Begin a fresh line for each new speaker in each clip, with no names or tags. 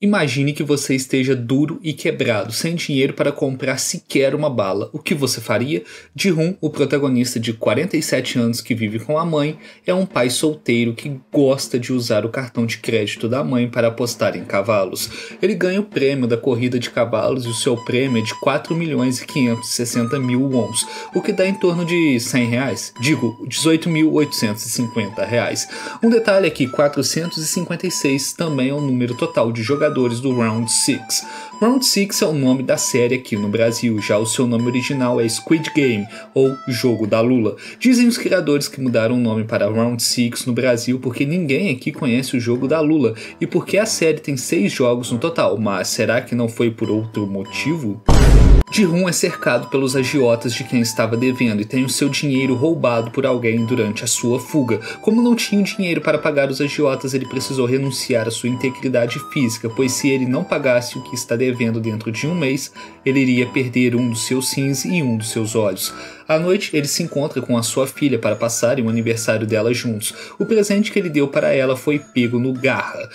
Imagine que você esteja duro e quebrado, sem dinheiro para comprar sequer uma bala. O que você faria? Ji-hoon, o protagonista de 47 anos que vive com a mãe, é um pai solteiro que gosta de usar o cartão de crédito da mãe para apostar em cavalos. Ele ganha o prêmio da corrida de cavalos e o seu prêmio é de 4.560.000 wons, o que dá em torno de 100 reais. Digo, 18.850 reais. Um detalhe é que 456 também é o número total de jogadores do Round 6. Round 6 é o nome da série aqui no Brasil, já o seu nome original é Squid Game, ou Jogo da Lula. Dizem os criadores que mudaram o nome para Round 6 no Brasil porque ninguém aqui conhece o Jogo da Lula e porque a série tem 6 jogos no total, mas será que não foi por outro motivo? Ji-hoon é cercado pelos agiotas de quem estava devendo e tem o seu dinheiro roubado por alguém durante a sua fuga. Como não tinha dinheiro para pagar os agiotas, ele precisou renunciar à sua integridade física, pois se ele não pagasse o que está devendo dentro de um mês, ele iria perder um dos seus rins e um dos seus olhos. À noite, ele se encontra com a sua filha para passarem o aniversário dela juntos. O presente que ele deu para ela foi pego no Garra,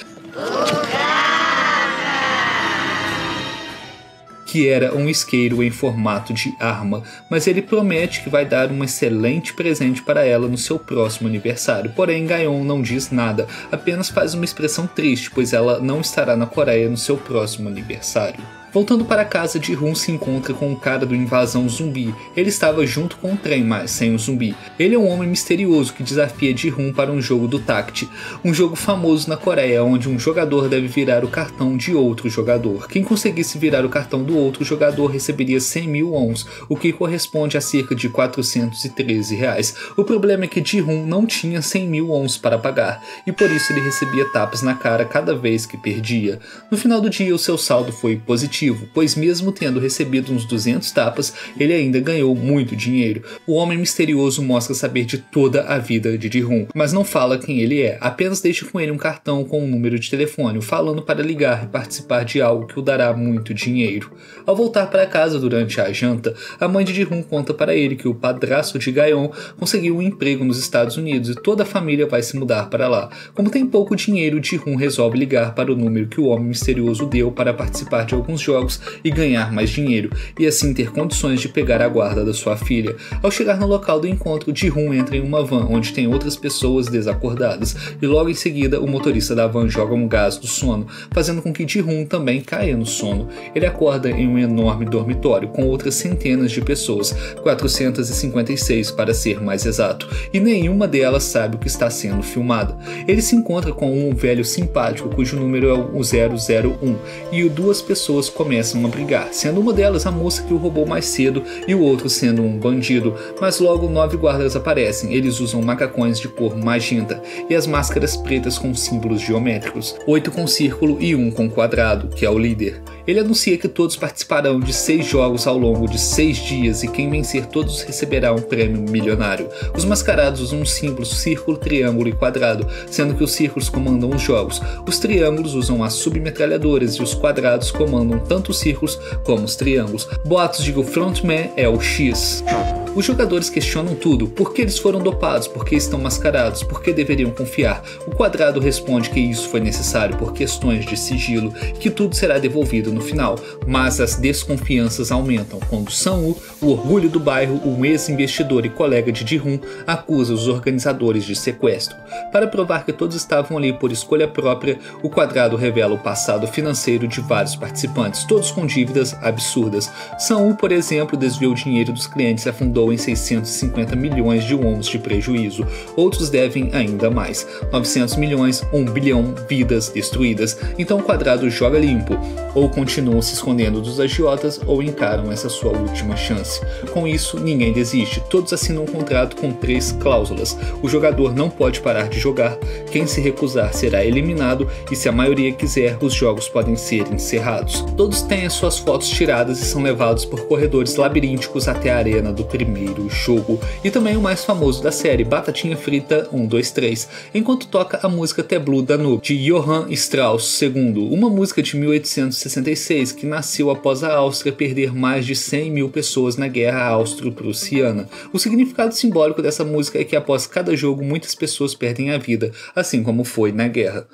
que era um isqueiro em formato de arma, mas ele promete que vai dar um excelente presente para ela no seu próximo aniversário. Porém, Gaeon não diz nada, apenas faz uma expressão triste, pois ela não estará na Coreia no seu próximo aniversário. Voltando para casa, Ji-hoon se encontra com o cara do Invasão Zumbi. Ele estava junto com o trem, mas sem o zumbi. Ele é um homem misterioso que desafia Ji-hoon para um jogo do Tact, um jogo famoso na Coreia, onde um jogador deve virar o cartão de outro jogador. Quem conseguisse virar o cartão do outro jogador receberia 100.000 wons, o que corresponde a cerca de 413 reais. O problema é que Ji-hoon não tinha 100.000 wons para pagar, e por isso ele recebia tapas na cara cada vez que perdia. No final do dia, o seu saldo foi positivo, pois mesmo tendo recebido uns 200 tapas, ele ainda ganhou muito dinheiro. O homem misterioso mostra saber de toda a vida de Ji-hoon, mas não fala quem ele é, apenas deixa com ele um cartão com um número de telefone, falando para ligar e participar de algo que o dará muito dinheiro. Ao voltar para casa durante a janta, a mãe de Ji-hoon conta para ele que o padrasto de Gaeon conseguiu um emprego nos Estados Unidos e toda a família vai se mudar para lá. Como tem pouco dinheiro, Ji-hoon resolve ligar para o número que o homem misterioso deu para participar de alguns jogos e ganhar mais dinheiro, e assim ter condições de pegar a guarda da sua filha. Ao chegar no local do encontro, Ji-hoon entra em uma van onde tem outras pessoas desacordadas, e logo em seguida o motorista da van joga um gás do sono, fazendo com que Ji-hoon também caia no sono. Ele acorda em um enorme dormitório com outras centenas de pessoas, 456 para ser mais exato, e nenhuma delas sabe o que está sendo filmado. Ele se encontra com um velho simpático cujo número é o 001, e duas pessoas começam a brigar, sendo uma delas a moça que o roubou mais cedo e o outro sendo um bandido, mas logo 9 guardas aparecem. Eles usam macacões de cor magenta e as máscaras pretas com símbolos geométricos, 8 com círculo e 1 com quadrado, que é o líder. Ele anuncia que todos participarão de 6 jogos ao longo de 6 dias e quem vencer todos receberá um prêmio milionário. Os mascarados usam os símbolos círculo, triângulo e quadrado, sendo que os círculos comandam os jogos, os triângulos usam as submetralhadoras e os quadrados comandam tanto os círculos como os triângulos. Boatos de que o frontman é o X. Os jogadores questionam tudo, por que eles foram dopados, por que estão mascarados, por que deveriam confiar. O quadrado responde que isso foi necessário por questões de sigilo e que tudo será devolvido no final, mas as desconfianças aumentam quando Sang-woo, o orgulho do bairro, um ex-investidor e colega de Ji-hoon, acusa os organizadores de sequestro. Para provar que todos estavam ali por escolha própria, o quadrado revela o passado financeiro de vários participantes, todos com dívidas absurdas. Sang-woo, por exemplo, desviou dinheiro dos clientes e afundou em 650 milhões de wons de prejuízo. Outros devem ainda mais, 900 milhões, 1 bilhão, vidas destruídas. Então o quadrado joga limpo, ou continuam se escondendo dos agiotas ou encaram essa sua última chance. Com isso, ninguém desiste, todos assinam um contrato com 3 cláusulas. O jogador não pode parar de jogar, quem se recusar será eliminado e se a maioria quiser, os jogos podem ser encerrados. Todos têm as suas fotos tiradas e são levados por corredores labirínticos até a arena do primeiro jogo, e também o mais famoso da série, Batatinha Frita 123, enquanto toca a música The Blue Danube, de Johann Strauss II, uma música de 1866 que nasceu após a Áustria perder mais de 100.000 pessoas na Guerra Austro-Prussiana. O significado simbólico dessa música é que após cada jogo muitas pessoas perdem a vida, assim como foi na guerra.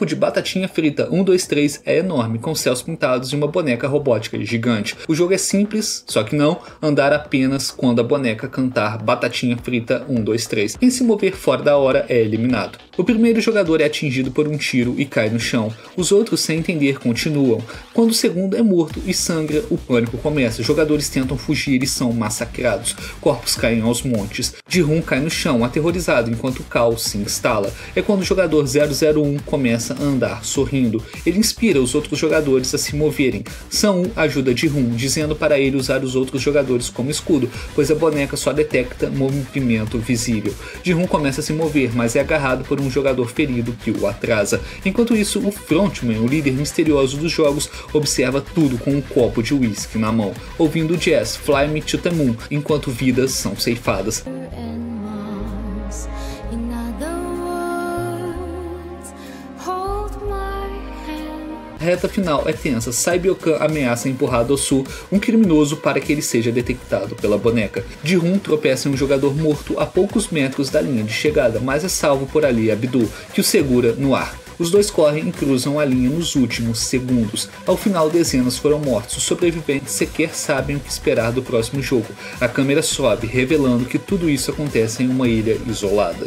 campo de Batatinha Frita 123 é enorme, com céus pintados e uma boneca robótica gigante. O jogo é simples, só que não andar apenas quando a boneca cantar Batatinha Frita 123. Quem se mover fora da hora é eliminado. O primeiro jogador é atingido por um tiro e cai no chão. Os outros, sem entender, continuam. Quando o segundo é morto e sangra, o pânico começa. Jogadores tentam fugir e são massacrados. Corpos caem aos montes. Ji-hoon cai no chão, aterrorizado, enquanto o caos se instala. É quando o jogador 001 começa a andar sorrindo. Ele inspira os outros jogadores a se moverem. Sang-woo ajuda Ji-hoon, dizendo para ele usar os outros jogadores como escudo, pois a boneca só detecta movimento visível. Ji-hoon começa a se mover, mas é agarrado por um jogador ferido que o atrasa. Enquanto isso, o Frontman, o líder misterioso dos jogos, observa tudo com um copo de uísque na mão, ouvindo o jazz Fly Me to the Moon, enquanto vidas são ceifadas. A reta final é tensa. Sae-byo-kan ameaça empurrar Do-soo, um criminoso, para que ele seja detectado pela boneca. Ji-hoon tropeça em um jogador morto a poucos metros da linha de chegada, mas é salvo por Ali Abdul, que o segura no ar. Os dois correm e cruzam a linha nos últimos segundos. Ao final, dezenas foram mortos. Os sobreviventes sequer sabem o que esperar do próximo jogo. A câmera sobe, revelando que tudo isso acontece em uma ilha isolada.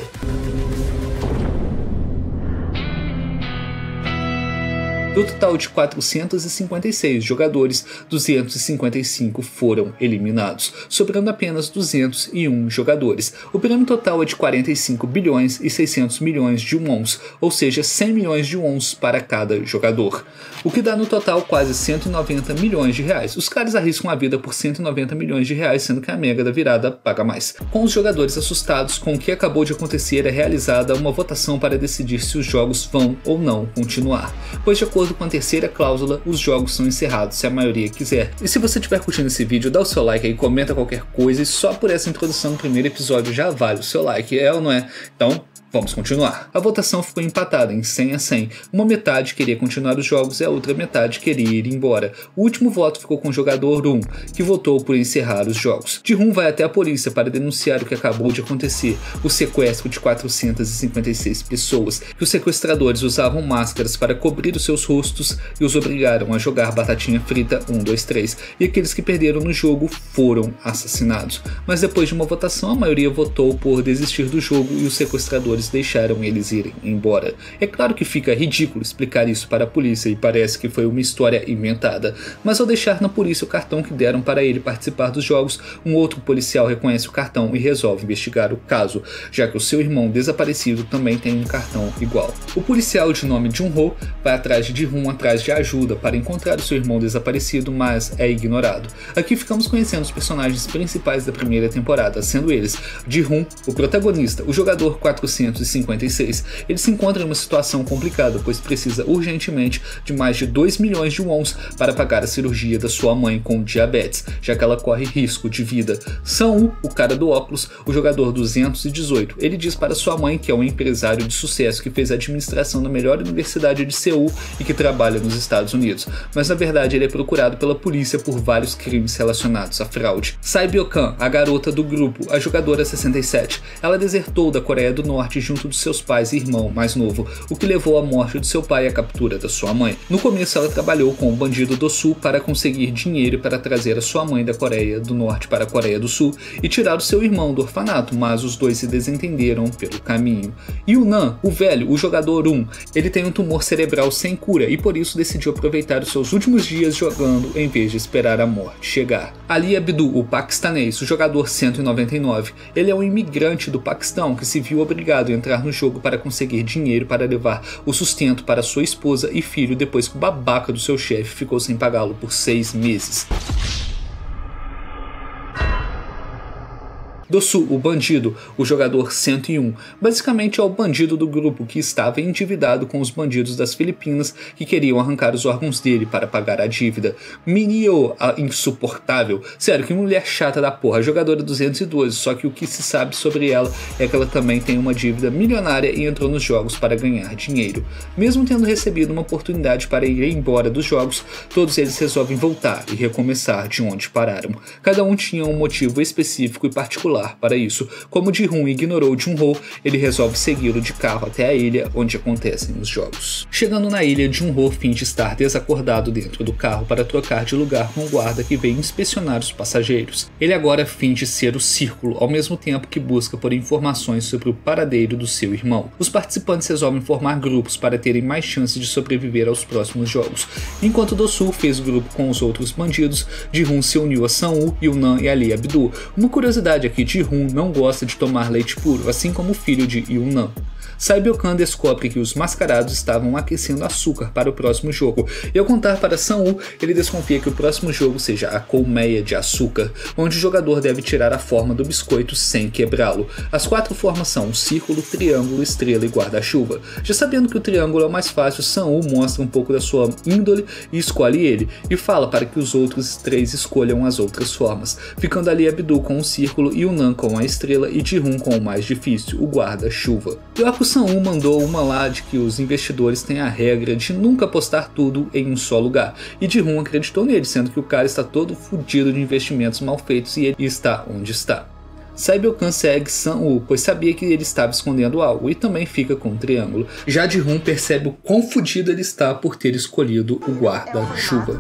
Do total de 456 jogadores, 255 foram eliminados, sobrando apenas 201 jogadores. O prêmio total é de 45 bilhões e 600 milhões de wons, ou seja, 100 milhões de wons para cada jogador, o que dá no total quase 190 milhões de reais. Os caras arriscam a vida por 190 milhões de reais, sendo que a Mega da Virada paga mais. Com os jogadores assustados com o que acabou de acontecer, é realizada uma votação para decidir se os jogos vão ou não continuar, pois de acordo com a terceira cláusula, os jogos são encerrados se a maioria quiser. E se você estiver curtindo esse vídeo, dá o seu like aí, comenta qualquer coisa, e só por essa introdução no primeiro episódio já vale o seu like, é ou não é? Então, vamos continuar. A votação ficou empatada em 100 a 100. Uma metade queria continuar os jogos e a outra metade queria ir embora. O último voto ficou com o jogador 1, que votou por encerrar os jogos. Ji-hoon vai até a polícia para denunciar o que acabou de acontecer, o sequestro de 456 pessoas, que os sequestradores usavam máscaras para cobrir os seus rostos e os obrigaram a jogar Batatinha Frita 123, e aqueles que perderam no jogo foram assassinados. Mas depois de uma votação, a maioria votou por desistir do jogo e os sequestradores deixaram eles irem embora. É claro que fica ridículo explicar isso para a polícia e parece que foi uma história inventada, mas ao deixar na polícia o cartão que deram para ele participar dos jogos, um outro policial reconhece o cartão e resolve investigar o caso, já que o seu irmão desaparecido também tem um cartão igual. O policial de nome Jun-ho vai atrás de Ji-hoon atrás de ajuda para encontrar o seu irmão desaparecido, mas é ignorado. Aqui ficamos conhecendo os personagens principais da primeira temporada, sendo eles Ji-hoon, o protagonista, o jogador 456. Ele se encontra em uma situação complicada, pois precisa urgentemente de mais de 2 milhões de wons para pagar a cirurgia da sua mãe com diabetes, já que ela corre risco de vida. Sang-woo, o cara do óculos, o jogador 218, ele diz para sua mãe que é um empresário de sucesso que fez a administração da melhor universidade de Seul e que trabalha nos Estados Unidos, mas na verdade ele é procurado pela polícia por vários crimes relacionados à fraude. Sae-byo-kan, a garota do grupo, a jogadora 67, ela desertou da Coreia do Norte junto dos seus pais e irmão mais novo, o que levou à morte de seu pai e à captura da sua mãe. No começo ela trabalhou com o bandido Do-soo para conseguir dinheiro para trazer a sua mãe da Coreia do Norte para a Coreia do Sul e tirar o seu irmão do orfanato, mas os dois se desentenderam pelo caminho. E o Nan, o velho, o jogador 1, ele tem um tumor cerebral sem cura e por isso decidiu aproveitar os seus últimos dias jogando em vez de esperar a morte chegar. Ali Abdul, o paquistanês, o jogador 199, ele é um imigrante do Paquistão que se viu obrigado a entrar no jogo para conseguir dinheiro para levar o sustento para sua esposa e filho depois que o babaca do seu chefe ficou sem pagá-lo por 6 meses. Do-soo, o bandido, o jogador 101, basicamente é o bandido do grupo que estava endividado com os bandidos das Filipinas que queriam arrancar os órgãos dele para pagar a dívida. Minhyo, a insuportável, sério, que mulher chata da porra, jogadora 212, só que o que se sabe sobre ela é que ela também tem uma dívida milionária e entrou nos jogos para ganhar dinheiro. Mesmo tendo recebido uma oportunidade para ir embora dos jogos, todos eles resolvem voltar e recomeçar de onde pararam. Cada um tinha um motivo específico e particular celular para isso. Como Ji-hoon ignorou Jun-ho, ele resolve segui-lo de carro até a ilha onde acontecem os jogos. Chegando na ilha, Jun-ho finge estar desacordado dentro do carro para trocar de lugar com o guarda que veio inspecionar os passageiros. Ele agora finge ser o Círculo, ao mesmo tempo que busca por informações sobre o paradeiro do seu irmão. Os participantes resolvem formar grupos para terem mais chances de sobreviver aos próximos jogos. Enquanto Do-sul fez grupo com os outros bandidos, Ji-hoon se uniu a Sang-woo, Yoo-nam e Ali Abdul. Uma curiosidade é que Ji-hoon não gosta de tomar leite puro, assim como o filho de Yoo-nam. Saibyo-kan descobre que os mascarados estavam aquecendo açúcar para o próximo jogo, e ao contar para Sang-woo, ele desconfia que o próximo jogo seja a colmeia de açúcar, onde o jogador deve tirar a forma do biscoito sem quebrá-lo. As 4 formas são o círculo, triângulo, estrela e guarda-chuva. Já sabendo que o triângulo é o mais fácil, Sang-woo mostra um pouco da sua índole e escolhe ele, e fala para que os outros 3 escolham as outras formas, ficando Ali Abdul com o círculo, Yoo-nam com a estrela e Ji-hoon com o mais difícil, o guarda-chuva. Sang-woo mandou uma lá de que os investidores têm a regra de nunca apostar tudo em um só lugar, e Ji-hoon acreditou nele, sendo que o cara está todo fudido de investimentos mal feitos e ele está onde está. Saibyo-kan segue Sang-woo, pois sabia que ele estava escondendo algo, e também fica com o triângulo. Já Ji-hoon percebe o quão fudido ele está por ter escolhido o guarda-chuva.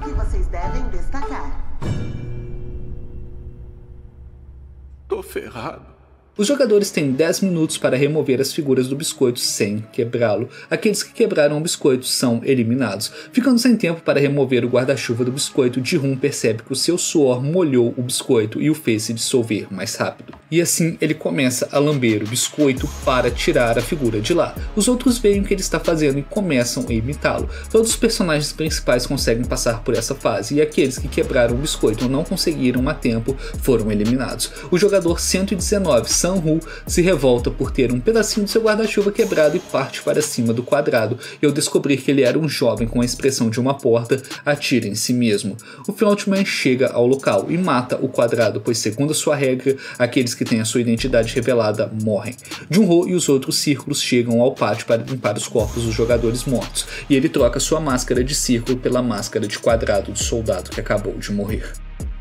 Tô ferrado.
Os jogadores têm 10 minutos para remover as figuras do biscoito sem quebrá-lo. Aqueles que quebraram o biscoito são eliminados. Ficando sem tempo para remover o guarda-chuva do biscoito, Ji-hoon percebe que o seu suor molhou o biscoito e o fez se dissolver mais rápido. E assim ele começa a lamber o biscoito para tirar a figura de lá. Os outros veem o que ele está fazendo e começam a imitá-lo. Todos os personagens principais conseguem passar por essa fase, e aqueles que quebraram o biscoito ou não conseguiram a tempo foram eliminados. O jogador 119, Sang-woo, se revolta por ter um pedacinho do seu guarda-chuva quebrado e parte para cima do quadrado, e ao descobrir que ele era um jovem com a expressão de uma porta, atira em si mesmo. O Frontman chega ao local e mata o quadrado, pois segundo sua regra, aqueles que têm a sua identidade revelada morrem. Jun-ho e os outros círculos chegam ao pátio para limpar os corpos dos jogadores mortos, e ele troca sua máscara de círculo pela máscara de quadrado do soldado que acabou de morrer.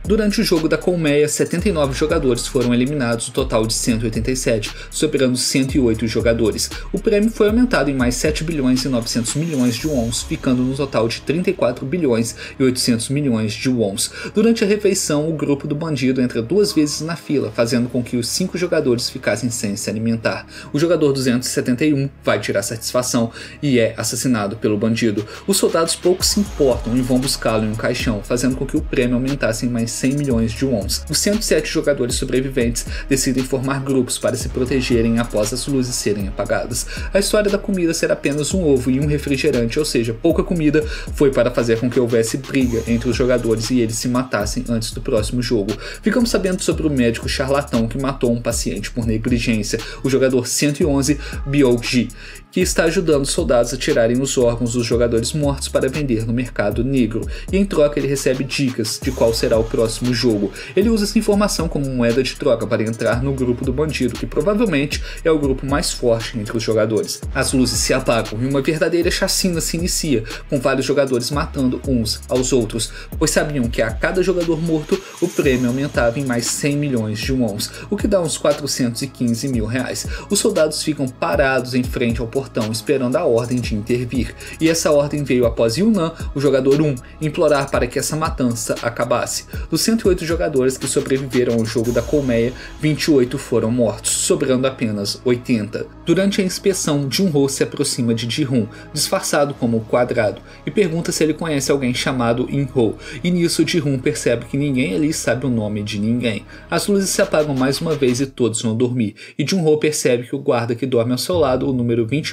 Durante o jogo da colmeia, 79 jogadores foram eliminados, o total de 187, sobrando 108 jogadores. O prêmio foi aumentado em mais 7 bilhões e 900 milhões de wons, ficando no total de 34 bilhões e 800 milhões de wons. Durante a refeição, o grupo do bandido entra 2 vezes na fila, fazendo com que os 5 jogadores ficassem sem se alimentar. O jogador 271 vai tirar satisfação e é assassinado pelo bandido. Os soldados pouco se importam e vão buscá-lo em um caixão, fazendo com que o prêmio aumentasse em mais 100 milhões de wons. Os 107 jogadores sobreviventes decidem formar grupos para se protegerem após as luzes serem apagadas. A história da comida será apenas um ovo e um refrigerante, ou seja, pouca comida, foi para fazer com que houvesse briga entre os jogadores e eles se matassem antes do próximo jogo. Ficamos sabendo sobre o médico charlatão que matou um paciente por negligência, o jogador 111, Byok-ji, que está ajudando os soldados a tirarem os órgãos dos jogadores mortos para vender no mercado negro, e em troca ele recebe dicas de qual será o próximo jogo. Ele usa essa informação como moeda de troca para entrar no grupo do bandido, que provavelmente é o grupo mais forte entre os jogadores. As luzes se apagam e uma verdadeira chacina se inicia, com vários jogadores matando uns aos outros, pois sabiam que a cada jogador morto o prêmio aumentava em mais 100 milhões de wons, o que dá uns 415 mil reais. Os soldados ficam parados em frente ao portão esperando a ordem de intervir, e essa ordem veio após Yoo-nam, o jogador 1, implorar para que essa matança acabasse. Dos 108 jogadores que sobreviveram ao jogo da colmeia, 28 foram mortos, sobrando apenas 80. Durante a inspeção, Jun-ho se aproxima de Ji-hoon, disfarçado como o quadrado, e pergunta se ele conhece alguém chamado In-ho, e nisso Ji-hoon percebe que ninguém ali sabe o nome de ninguém. As luzes se apagam mais uma vez e todos vão dormir, e Jun-ho percebe que o guarda que dorme ao seu lado, o número 28,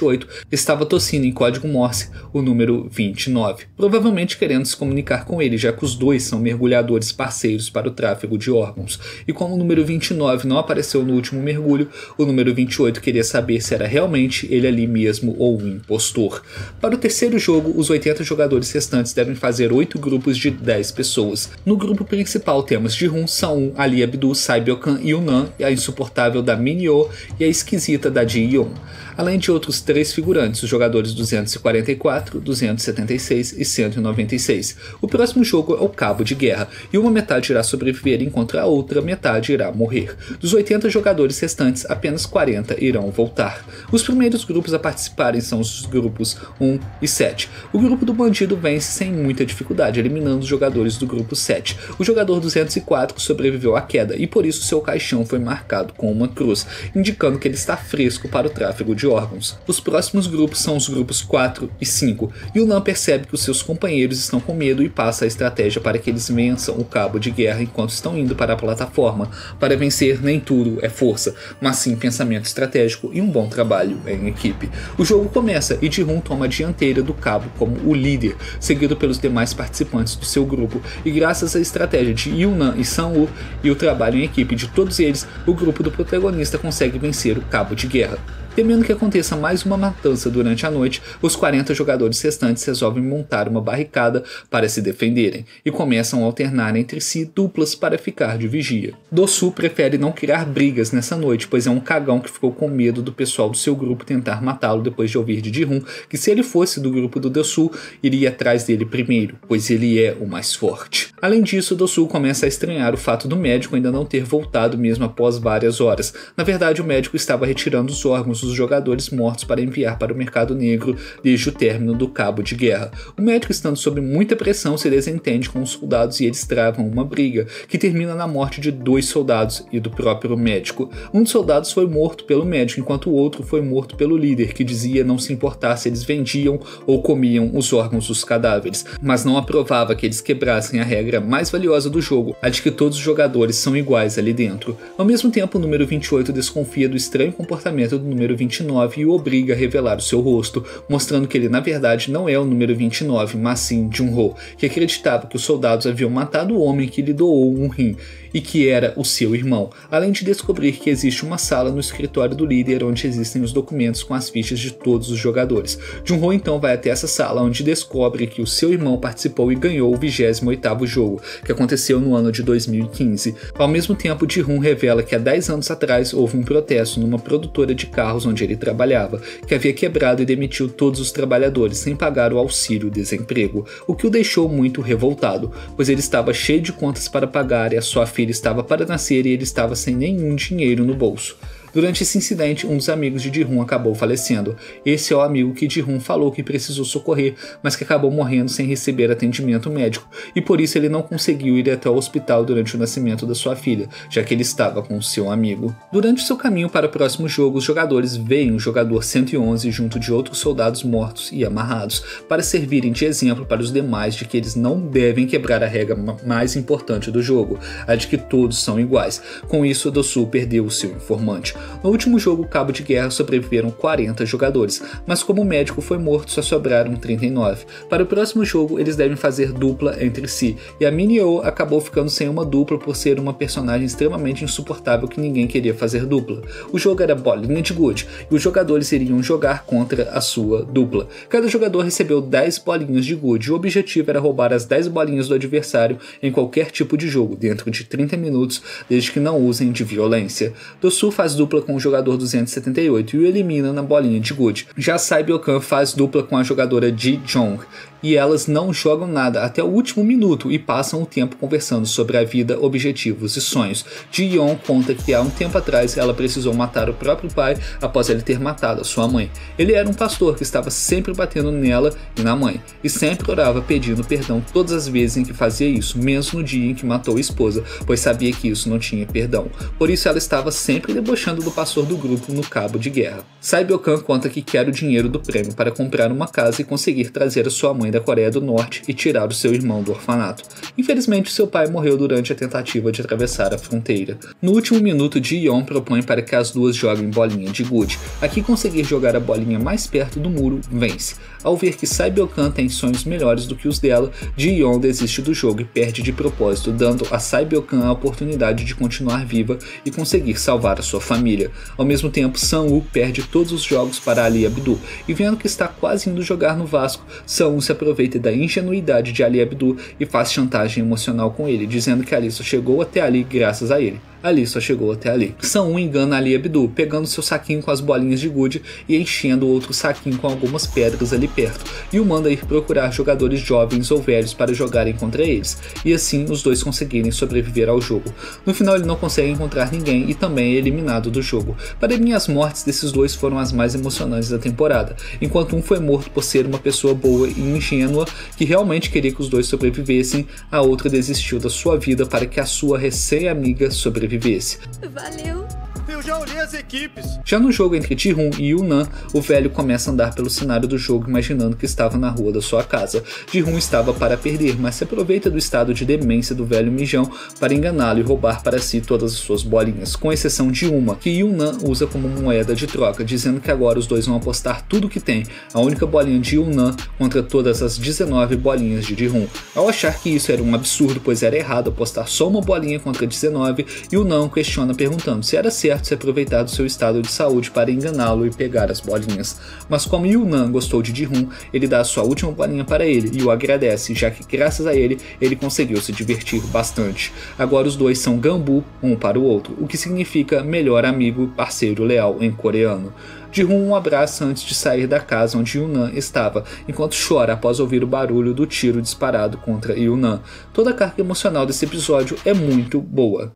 estava tossindo em código Morse o número 29, provavelmente querendo se comunicar com ele, já que os dois são mergulhadores parceiros para o tráfego de órgãos, e como o número 29 não apareceu no último mergulho, o número 28 queria saber se era realmente ele ali mesmo ou um impostor. Para o terceiro jogo, os 80 jogadores restantes devem fazer 8 grupos de 10 pessoas. No grupo principal temos Ji-hoon, Sang-woo, Ali Abdul, Saibyo-kan, Yoo-nam, a insuportável da Min-yo e a esquisita da Ji-yeon, além de outros 3 figurantes, os jogadores 244, 276 e 196. O próximo jogo é o Cabo de Guerra, e uma metade irá sobreviver enquanto a outra metade irá morrer. Dos 80 jogadores restantes, apenas 40 irão voltar. Os primeiros grupos a participarem são os grupos 1 e 7. O grupo do bandido vence sem muita dificuldade, eliminando os jogadores do grupo 7. O jogador 204 sobreviveu à queda e por isso seu caixão foi marcado com uma cruz, indicando que ele está fresco para o tráfego de órgãos. Os próximos grupos são os grupos 4 e 5, e o Lan percebe que os seus companheiros estão com medo e passa a estratégia para que eles vençam o cabo de guerra enquanto estão indo para a plataforma. Para vencer, nem tudo é força, mas sim pensamento estratégico e um bom trabalho em equipe. O jogo começa e Ji-hoon toma a dianteira do cabo como o líder, seguido pelos demais participantes do seu grupo, e graças à estratégia de Yuna e Sang-woo e o trabalho em equipe de todos eles, o grupo do protagonista consegue vencer o cabo de guerra. Temendo que aconteça mais uma matança durante a noite, os 40 jogadores restantes resolvem montar uma barricada para se defenderem e começam a alternar entre si duplas para ficar de vigia. Do-soo prefere não criar brigas nessa noite, pois é um cagão que ficou com medo do pessoal do seu grupo tentar matá-lo depois de ouvir de Ji-hoon que se ele fosse do grupo do Do-soo, iria atrás dele primeiro, pois ele é o mais forte. Além disso, Do-soo começa a estranhar o fato do médico ainda não ter voltado mesmo após várias horas. Na verdade, o médico estava retirando os órgãos dos jogadores mortos para enviar para o mercado negro desde o término do cabo de guerra. O médico, estando sob muita pressão, se desentende com os soldados e eles travam uma briga, que termina na morte de 2 soldados e do próprio médico. Um dos soldados foi morto pelo médico, enquanto o outro foi morto pelo líder, que dizia não se importar se eles vendiam ou comiam os órgãos dos cadáveres, mas não aprovava que eles quebrassem a regra mais valiosa do jogo, a de que todos os jogadores são iguais ali dentro. Ao mesmo tempo, o número 28 desconfia do estranho comportamento do número 29 e o obriga a revelar o seu rosto, mostrando que ele na verdade não é o número 29, mas sim Jun-ho, que acreditava que os soldados haviam matado o homem que lhe doou um rim, e que era o seu irmão, além de descobrir que existe uma sala no escritório do líder onde existem os documentos com as fichas de todos os jogadores. Jun-ho então vai até essa sala onde descobre que o seu irmão participou e ganhou o 28º jogo, que aconteceu no ano de 2015. Ao mesmo tempo, Ji-hoon revela que há 10 anos atrás houve um protesto numa produtora de carros onde ele trabalhava, que havia quebrado e demitiu todos os trabalhadores sem pagar o auxílio-desemprego, o que o deixou muito revoltado, pois ele estava cheio de contas para pagar e a sua filha estava para nascer e ele estava sem nenhum dinheiro no bolso. Durante esse incidente, um dos amigos de Ji-hoon acabou falecendo. Esse é o amigo que Ji-hoon falou que precisou socorrer, mas que acabou morrendo sem receber atendimento médico, e por isso ele não conseguiu ir até o hospital durante o nascimento da sua filha, já que ele estava com o seu amigo. Durante seu caminho para o próximo jogo, os jogadores veem o jogador 111 junto de outros soldados mortos e amarrados, para servirem de exemplo para os demais de que eles não devem quebrar a regra mais importante do jogo, a de que todos são iguais. Com isso, Do-soo perdeu o seu informante. No último jogo, cabo de guerra, sobreviveram 40 jogadores, mas como o médico foi morto, só sobraram 39. Para o próximo jogo, eles devem fazer dupla entre si, e a Min-hyo acabou ficando sem uma dupla por ser uma personagem extremamente insuportável que ninguém queria fazer dupla. O jogo era bolinha de gude, e os jogadores iriam jogar contra a sua dupla. Cada jogador recebeu 10 bolinhas de gude, e o objetivo era roubar as 10 bolinhas do adversário em qualquer tipo de jogo, dentro de 30 minutos, desde que não usem de violência. Do-soo faz dupla com o jogador 278 e o elimina na bolinha de gude. Já Sae-byo-kan faz dupla com a jogadora Ji-jong, e elas não jogam nada até o último minuto e passam o tempo conversando sobre a vida, objetivos e sonhos. Ji-yeon conta que há um tempo atrás ela precisou matar o próprio pai após ele ter matado a sua mãe. Ele era um pastor que estava sempre batendo nela e na mãe, e sempre orava pedindo perdão todas as vezes em que fazia isso, mesmo no dia em que matou a esposa, pois sabia que isso não tinha perdão. Por isso ela estava sempre debochando do pastor do grupo no cabo de guerra. Sae-byo-kan conta que quer o dinheiro do prêmio para comprar uma casa e conseguir trazer a sua mãe da Coreia do Norte e tirar o seu irmão do orfanato. Infelizmente, seu pai morreu durante a tentativa de atravessar a fronteira. No último minuto, Ji-yeon propõe para que as duas joguem bolinha de gude. A que conseguir jogar a bolinha mais perto do muro, vence. Ao ver que Sae-byo-kan tem sonhos melhores do que os dela, Ji-yeon desiste do jogo e perde de propósito, dando a Sae-byo-kan a oportunidade de continuar viva e conseguir salvar a sua família. Ao mesmo tempo, Sang-woo perde todos os jogos para Ali Abdu, e vendo que está quase indo jogar no Vasco, Sang-woo se aproveita da ingenuidade de Ali Abdu e faz chantagem emocional com ele, dizendo que Ali só chegou até ali graças a ele. Ali só chegou até ali. Sang-woo engana Ali Abdul, pegando seu saquinho com as bolinhas de gude e enchendo outro saquinho com algumas pedras ali perto, e o manda ir procurar jogadores jovens ou velhos para jogarem contra eles, e assim os dois conseguirem sobreviver ao jogo. No final ele não consegue encontrar ninguém e também é eliminado do jogo. Para mim, as mortes desses dois foram as mais emocionantes da temporada, enquanto um foi morto por ser uma pessoa boa e ingênua que realmente queria que os dois sobrevivessem, a outra desistiu da sua vida para que a sua recém-amiga sobrevivesse.
Valeu!
Eu já olhei as equipes.
Já no jogo entre Ji-hoon e Yu-nan, o velho começa a andar pelo cenário do jogo imaginando que estava na rua da sua casa. Ji-hoon estava para perder, mas se aproveita do estado de demência do velho mijão para enganá-lo e roubar para si todas as suas bolinhas, com exceção de uma, que Yu-nan usa como moeda de troca, dizendo que agora os dois vão apostar tudo que tem, a única bolinha de Yu-nan contra todas as 19 bolinhas de Ji-hoon. Ao achar que isso era um absurdo, pois era errado apostar só uma bolinha contra 19, Yu-nan questiona perguntando se era certo se aproveitar do seu estado de saúde para enganá-lo e pegar as bolinhas. Mas como Yu-nan gostou de Ji-hoon, ele dá a sua última bolinha para ele e o agradece, já que graças a ele conseguiu se divertir bastante. Agora os dois são Ganbu um para o outro, o que significa melhor amigo, parceiro leal em coreano. Ji-hoon o abraça antes de sair da casa onde Yu-nan estava, enquanto chora após ouvir o barulho do tiro disparado contra Yu-nan. Toda a carga emocional desse episódio é muito boa.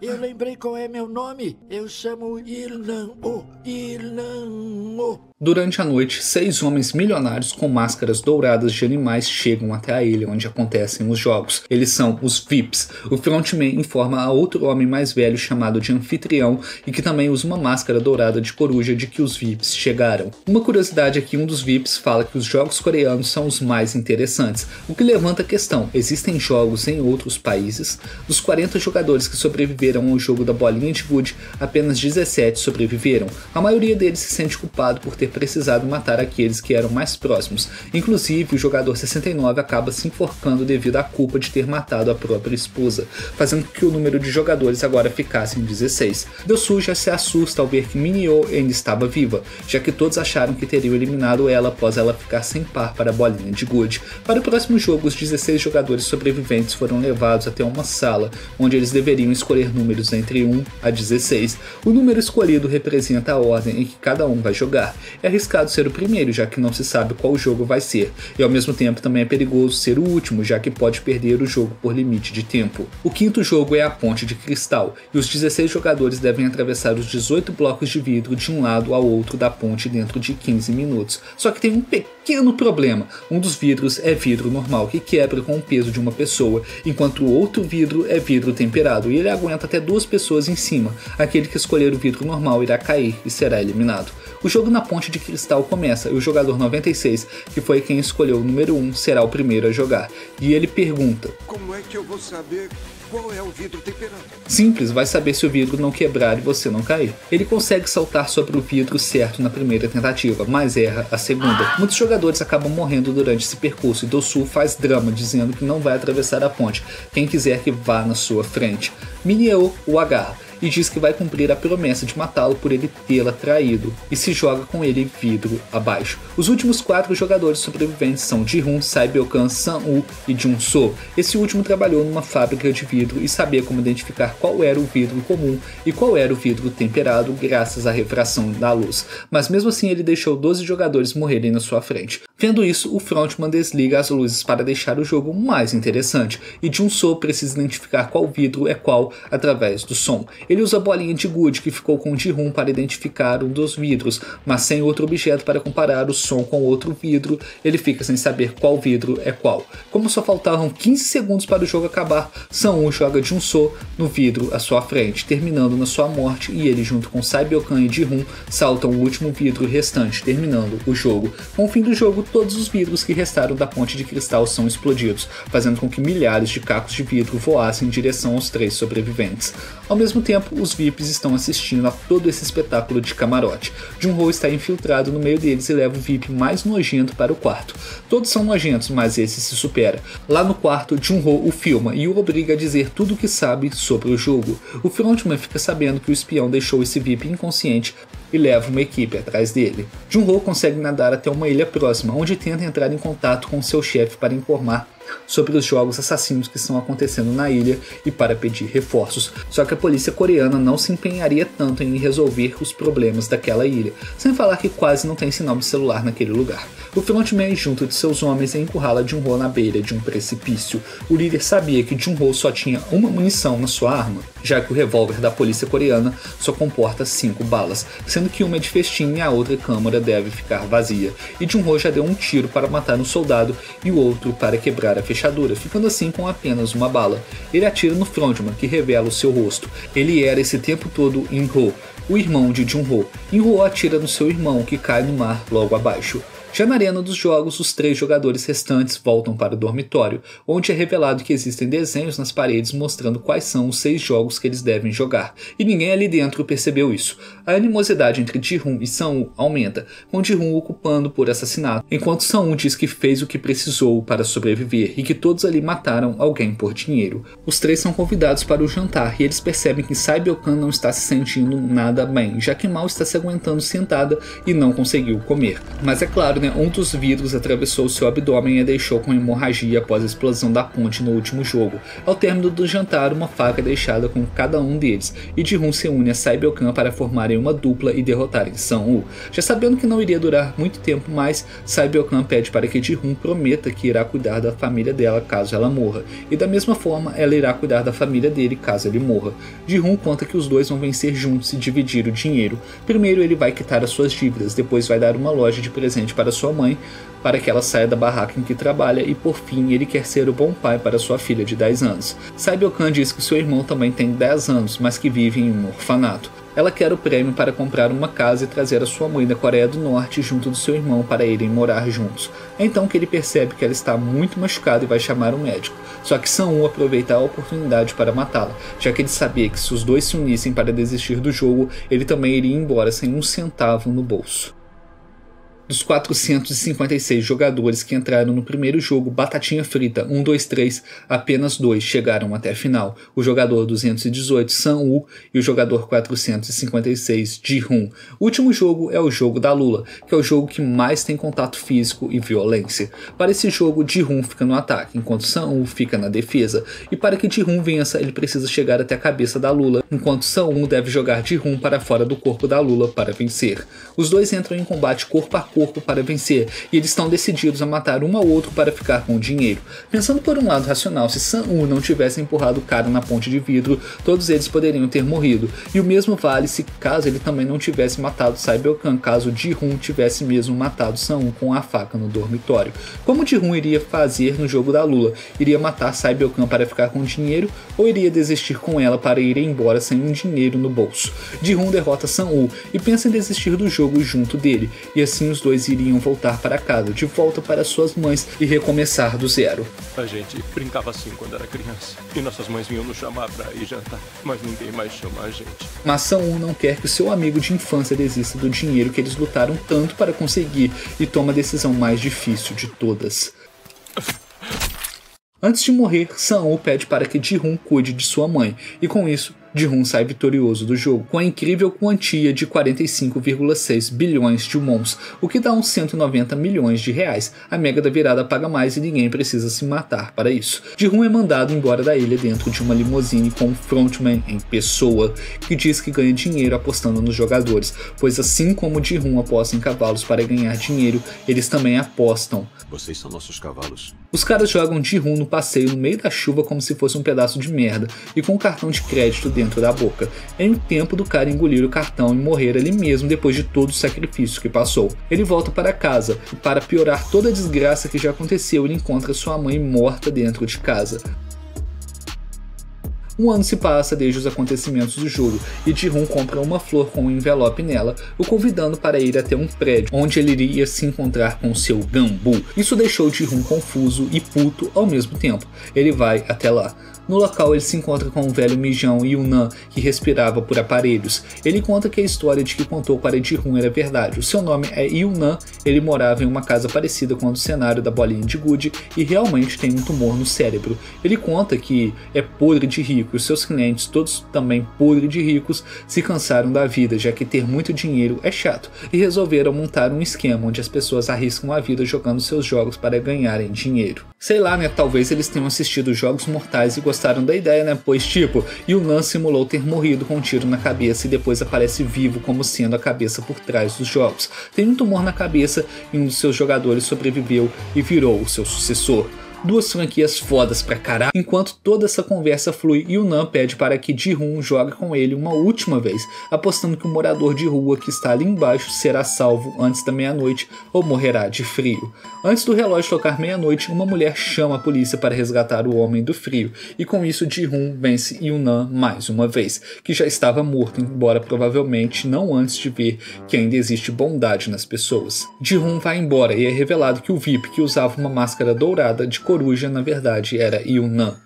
Eu lembrei qual é meu nome. Eu chamo Il-nan-oh. Il-nan-oh.
Durante a noite, 6 homens milionários com máscaras douradas de animais chegam até a ilha onde acontecem os jogos. Eles são os VIPs. O frontman informa a outro homem mais velho chamado de anfitrião e que também usa uma máscara dourada de coruja de que os VIPs chegaram. Uma curiosidade é que um dos VIPs fala que os jogos coreanos são os mais interessantes, o que levanta a questão: existem jogos em outros países? Dos 40 jogadores que sobreviveram ao jogo da bolinha de gude, apenas 17 sobreviveram. A maioria deles se sente culpado por ter precisado matar aqueles que eram mais próximos. Inclusive, o jogador 69 acaba se enforcando devido à culpa de ter matado a própria esposa, fazendo com que o número de jogadores agora ficasse em 16. Do-soo já se assusta ao ver que Min-hyo ainda estava viva, já que todos acharam que teriam eliminado ela após ela ficar sem par para a bolinha de gude. Para o próximo jogo, os 16 jogadores sobreviventes foram levados até uma sala, onde eles deveriam escolher números entre 1 a 16. O número escolhido representa a ordem em que cada um vai jogar. É arriscado ser o primeiro, já que não se sabe qual jogo vai ser, e ao mesmo tempo também é perigoso ser o último, já que pode perder o jogo por limite de tempo. O quinto jogo é a Ponte de Cristal, e os 16 jogadores devem atravessar os 18 blocos de vidro de um lado ao outro da ponte dentro de 15 minutos. Só que tem um pequeno problema: um dos vidros é vidro normal, que quebra com o peso de uma pessoa, enquanto o outro vidro é vidro temperado, e ele aguenta até 2 pessoas em cima. Aquele que escolher o vidro normal irá cair e será eliminado. O jogo na Ponte de Cristal começa e o jogador 96, que foi quem escolheu o número 1, será o primeiro a jogar. E ele pergunta:
como é que eu vou saber qual é o vidro temperado?
Simples, vai saber se o vidro não quebrar e você não cair. Ele consegue saltar sobre o vidro certo na primeira tentativa, mas erra a segunda. Muitos jogadores acabam morrendo durante esse percurso e Do-soo faz drama dizendo que não vai atravessar a ponte, quem quiser que vá na sua frente. Min-hyo o agarra e diz que vai cumprir a promessa de matá-lo por ele tê-la traído, e se joga com ele vidro abaixo. Os últimos 4 jogadores sobreviventes são Ji-hoon, Sae-byeok-kan, Sang-woo e Jun-soo. Esse último trabalhou numa fábrica de vidro e sabia como identificar qual era o vidro comum e qual era o vidro temperado graças à refração da luz, mas mesmo assim ele deixou 12 jogadores morrerem na sua frente. Vendo isso, o frontman desliga as luzes para deixar o jogo mais interessante, e Jun-soo precisa identificar qual vidro é qual através do som. Ele usa a bolinha de gude que ficou com Ji-hoon para identificar um dos vidros, mas sem outro objeto para comparar o som com outro vidro, ele fica sem saber qual vidro é qual. Como só faltavam 15 segundos para o jogo acabar, Sang-woo joga Jun-soo no vidro à sua frente, terminando na sua morte, e ele junto com Sae-byeok-kan e Ji-hoon saltam o último vidro restante, terminando o jogo. Com o fim do jogo, todos os vidros que restaram da Ponte de Cristal são explodidos, fazendo com que milhares de cacos de vidro voassem em direção aos 3 sobreviventes. Ao mesmo tempo, os VIPs estão assistindo a todo esse espetáculo de camarote. Jun-ho está infiltrado no meio deles e leva o VIP mais nojento para o quarto. Todos são nojentos, mas esse se supera. Lá no quarto, Jun-ho o filma e o obriga a dizer tudo o que sabe sobre o jogo. O frontman fica sabendo que o espião deixou esse VIP inconsciente e leva uma equipe atrás dele. Jun-ho consegue nadar até uma ilha próxima, onde tenta entrar em contato com seu chefe para informar sobre os jogos assassinos que estão acontecendo na ilha e para pedir reforços. Só que a polícia coreana não se empenharia tanto em resolver os problemas daquela ilha, sem falar que quase não tem sinal de celular naquele lugar. O frontman, junto de seus homens, encurrala Jun-ho na beira de um precipício. O líder sabia que Jun-ho só tinha uma munição na sua arma, já que o revólver da polícia coreana só comporta 5 balas, sendo que uma é de festim e a outra câmara deve ficar vazia. E Jun-ho já deu um tiro para matar um soldado e o outro para quebrar a fechadura, ficando assim com apenas uma bala. Ele atira no frontman, que revela o seu rosto. Ele era esse tempo todo In-ho, o irmão de Jun-ho. In-ho atira no seu irmão, que cai no mar logo abaixo. Já na arena dos jogos, os 3 jogadores restantes voltam para o dormitório, onde é revelado que existem desenhos nas paredes mostrando quais são os 6 jogos que eles devem jogar, e ninguém ali dentro percebeu isso. A animosidade entre Ji-hoon e Sang-woo aumenta, com Ji-hoon o culpando por assassinato, enquanto Sang-woo diz que fez o que precisou para sobreviver e que todos ali mataram alguém por dinheiro. Os 3 são convidados para o jantar e eles percebem que Sae Byo-kan não está se sentindo nada bem, já que mal está se aguentando sentada e não conseguiu comer. Mas é claro, um dos vidros atravessou seu abdômen e a deixou com hemorragia após a explosão da ponte no último jogo. Ao término do jantar, uma faca é deixada com cada um deles, e Ji-hoon se une a Sae Byo-kan para formarem uma dupla e derrotarem Sang-woo. Já sabendo que não iria durar muito tempo mais, Sae Byo-kan pede para que Ji-hoon prometa que irá cuidar da família dela caso ela morra, e da mesma forma ela irá cuidar da família dele caso ele morra. Ji-hoon conta que os dois vão vencer juntos e dividir o dinheiro. Primeiro ele vai quitar as suas dívidas, depois vai dar uma loja de presente para sua mãe, para que ela saia da barraca em que trabalha, e por fim ele quer ser o bom pai para sua filha de 10 anos. Sae Byo-kan diz que seu irmão também tem 10 anos, mas que vive em um orfanato. Ela quer o prêmio para comprar uma casa e trazer a sua mãe da Coreia do Norte junto do seu irmão para irem morar juntos. É então que ele percebe que ela está muito machucada e vai chamar um médico. Só que Sang-woo aproveita a oportunidade para matá-la, já que ele sabia que se os dois se unissem para desistir do jogo, ele também iria embora sem um centavo no bolso. Dos 456 jogadores que entraram no primeiro jogo Batatinha Frita 1, 2, 3, apenas 2 chegaram até a final, o jogador 218 Sang-woo e o jogador 456 Ji-hoon. O último jogo é o jogo da Lula, que é o jogo que mais tem contato físico e violência. Para esse jogo, Ji-hoon fica no ataque, enquanto Sang-woo fica na defesa, e para que Ji-hoon vença, ele precisa chegar até a cabeça da Lula, enquanto Sang-woo deve jogar Ji-hoon para fora do corpo da Lula para vencer. Os dois entram em combate corpo a corpo para vencer, e eles estão decididos a matar um ao outro para ficar com o dinheiro. Pensando por um lado racional, se Sang-woo não tivesse empurrado o cara na ponte de vidro, todos eles poderiam ter morrido, e o mesmo vale se caso ele também não tivesse matado Sae Byo-kan, caso Ji-hoon tivesse mesmo matado Sang-woo com a faca no dormitório. Como Ji-hoon iria fazer no jogo da Lula? Iria matar Sae Byo-kan para ficar com o dinheiro, ou iria desistir com ela para ir embora sem um dinheiro no bolso? Ji-hoon derrota Sang-woo e pensa em desistir do jogo junto dele, e assim os dois iriam voltar para casa, de volta para suas mães e recomeçar do zero.
A gente brincava assim quando era criança, e nossas mães vinham nos chamar para ir jantar, mas ninguém mais chama a gente.
Mas Sang-woo não quer que o seu amigo de infância desista do dinheiro que eles lutaram tanto para conseguir e toma a decisão mais difícil de todas. Antes de morrer, Sang-woo pede para que Ji-hoon cuide de sua mãe, e com isso, Ji-hoon sai vitorioso do jogo, com a incrível quantia de 45,6 bilhões de wons, o que dá uns 190 milhões de reais. A Mega da Virada paga mais e ninguém precisa se matar para isso. Ji-hoon é mandado embora da ilha dentro de uma limusine com um frontman em pessoa, que diz que ganha dinheiro apostando nos jogadores, pois assim como Ji-hoon aposta em cavalos para ganhar dinheiro, eles também apostam.
Vocês são nossos cavalos.
Os caras jogam Ji-hoon no passeio no meio da chuva como se fosse um pedaço de merda, e com um cartão de crédito dentro da boca. É o tempo do cara engolir o cartão e morrer ali mesmo depois de todo o sacrifício que passou. Ele volta para casa, e para piorar toda a desgraça que já aconteceu, ele encontra sua mãe morta dentro de casa. Um ano se passa desde os acontecimentos do jogo, e Ji-hoon compra uma flor com um envelope nela, o convidando para ir até um prédio, onde ele iria se encontrar com seu Ganbu. Isso deixou Ji-hoon confuso e puto ao mesmo tempo. Ele vai até lá. No local ele se encontra com o velho mijão Yuna, que respirava por aparelhos. Ele conta que a história de que contou para Ji-hoon era verdade. O seu nome é Yuna, ele morava em uma casa parecida com a do cenário da bolinha de gude e realmente tem um tumor no cérebro. Ele conta que é podre de rico e os seus clientes, todos também podre de ricos, se cansaram da vida, já que ter muito dinheiro é chato, e resolveram montar um esquema onde as pessoas arriscam a vida jogando seus jogos para ganharem dinheiro. Sei lá, né, talvez eles tenham assistido Jogos Mortais e gostaram da ideia, né, pois tipo, Yunnan simulou ter morrido com um tiro na cabeça e depois aparece vivo como sendo a cabeça por trás dos jogos. Tem um tumor na cabeça e um dos seus jogadores sobreviveu e virou o seu sucessor. Duas franquias fodas pra caralho. Enquanto toda essa conversa flui, Yunnan pede para que Ji-hoon jogue com ele uma última vez, apostando que o morador de rua que está ali embaixo será salvo antes da meia-noite ou morrerá de frio. Antes do relógio tocar meia-noite, uma mulher chama a polícia para resgatar o homem do frio, e com isso Ji-hoon vence Yunnan mais uma vez, que já estava morto, embora provavelmente não antes de ver que ainda existe bondade nas pessoas. Ji-hoon vai embora e é revelado que o VIP que usava uma máscara dourada de coruja na verdade era Yunnan.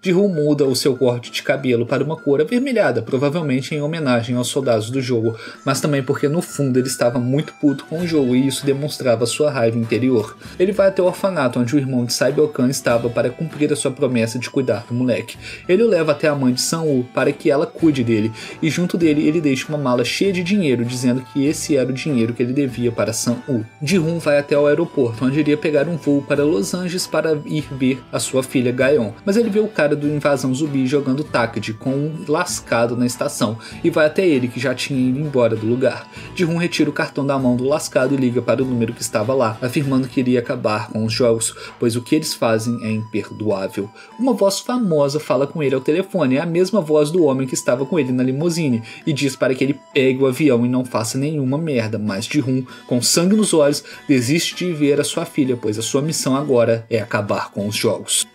Ji-hoon muda o seu corte de cabelo para uma cor avermelhada, provavelmente em homenagem aos soldados do jogo, mas também porque no fundo ele estava muito puto com o jogo e isso demonstrava sua raiva interior. Ele vai até o orfanato onde o irmão de Sae-byo-kan estava para cumprir a sua promessa de cuidar do moleque. Ele o leva até a mãe de Sang-woo para que ela cuide dele, e junto dele ele deixa uma mala cheia de dinheiro, dizendo que esse era o dinheiro que ele devia para Sang-woo. Ji-hoon vai até o aeroporto, onde iria pegar um voo para Los Angeles para ir ver a sua filha Gaeon, mas ele vê o cara do Invasão Zumbi jogando táxi com um lascado na estação e vai até ele que já tinha ido embora do lugar. Ji-hoon retira o cartão da mão do lascado e liga para o número que estava lá, afirmando que iria acabar com os jogos, pois o que eles fazem é imperdoável. Uma voz famosa fala com ele ao telefone, é a mesma voz do homem que estava com ele na limusine, e diz para que ele pegue o avião e não faça nenhuma merda, mas Ji-hoon, com sangue nos olhos, desiste de ver a sua filha, pois a sua missão agora é acabar com os jogos.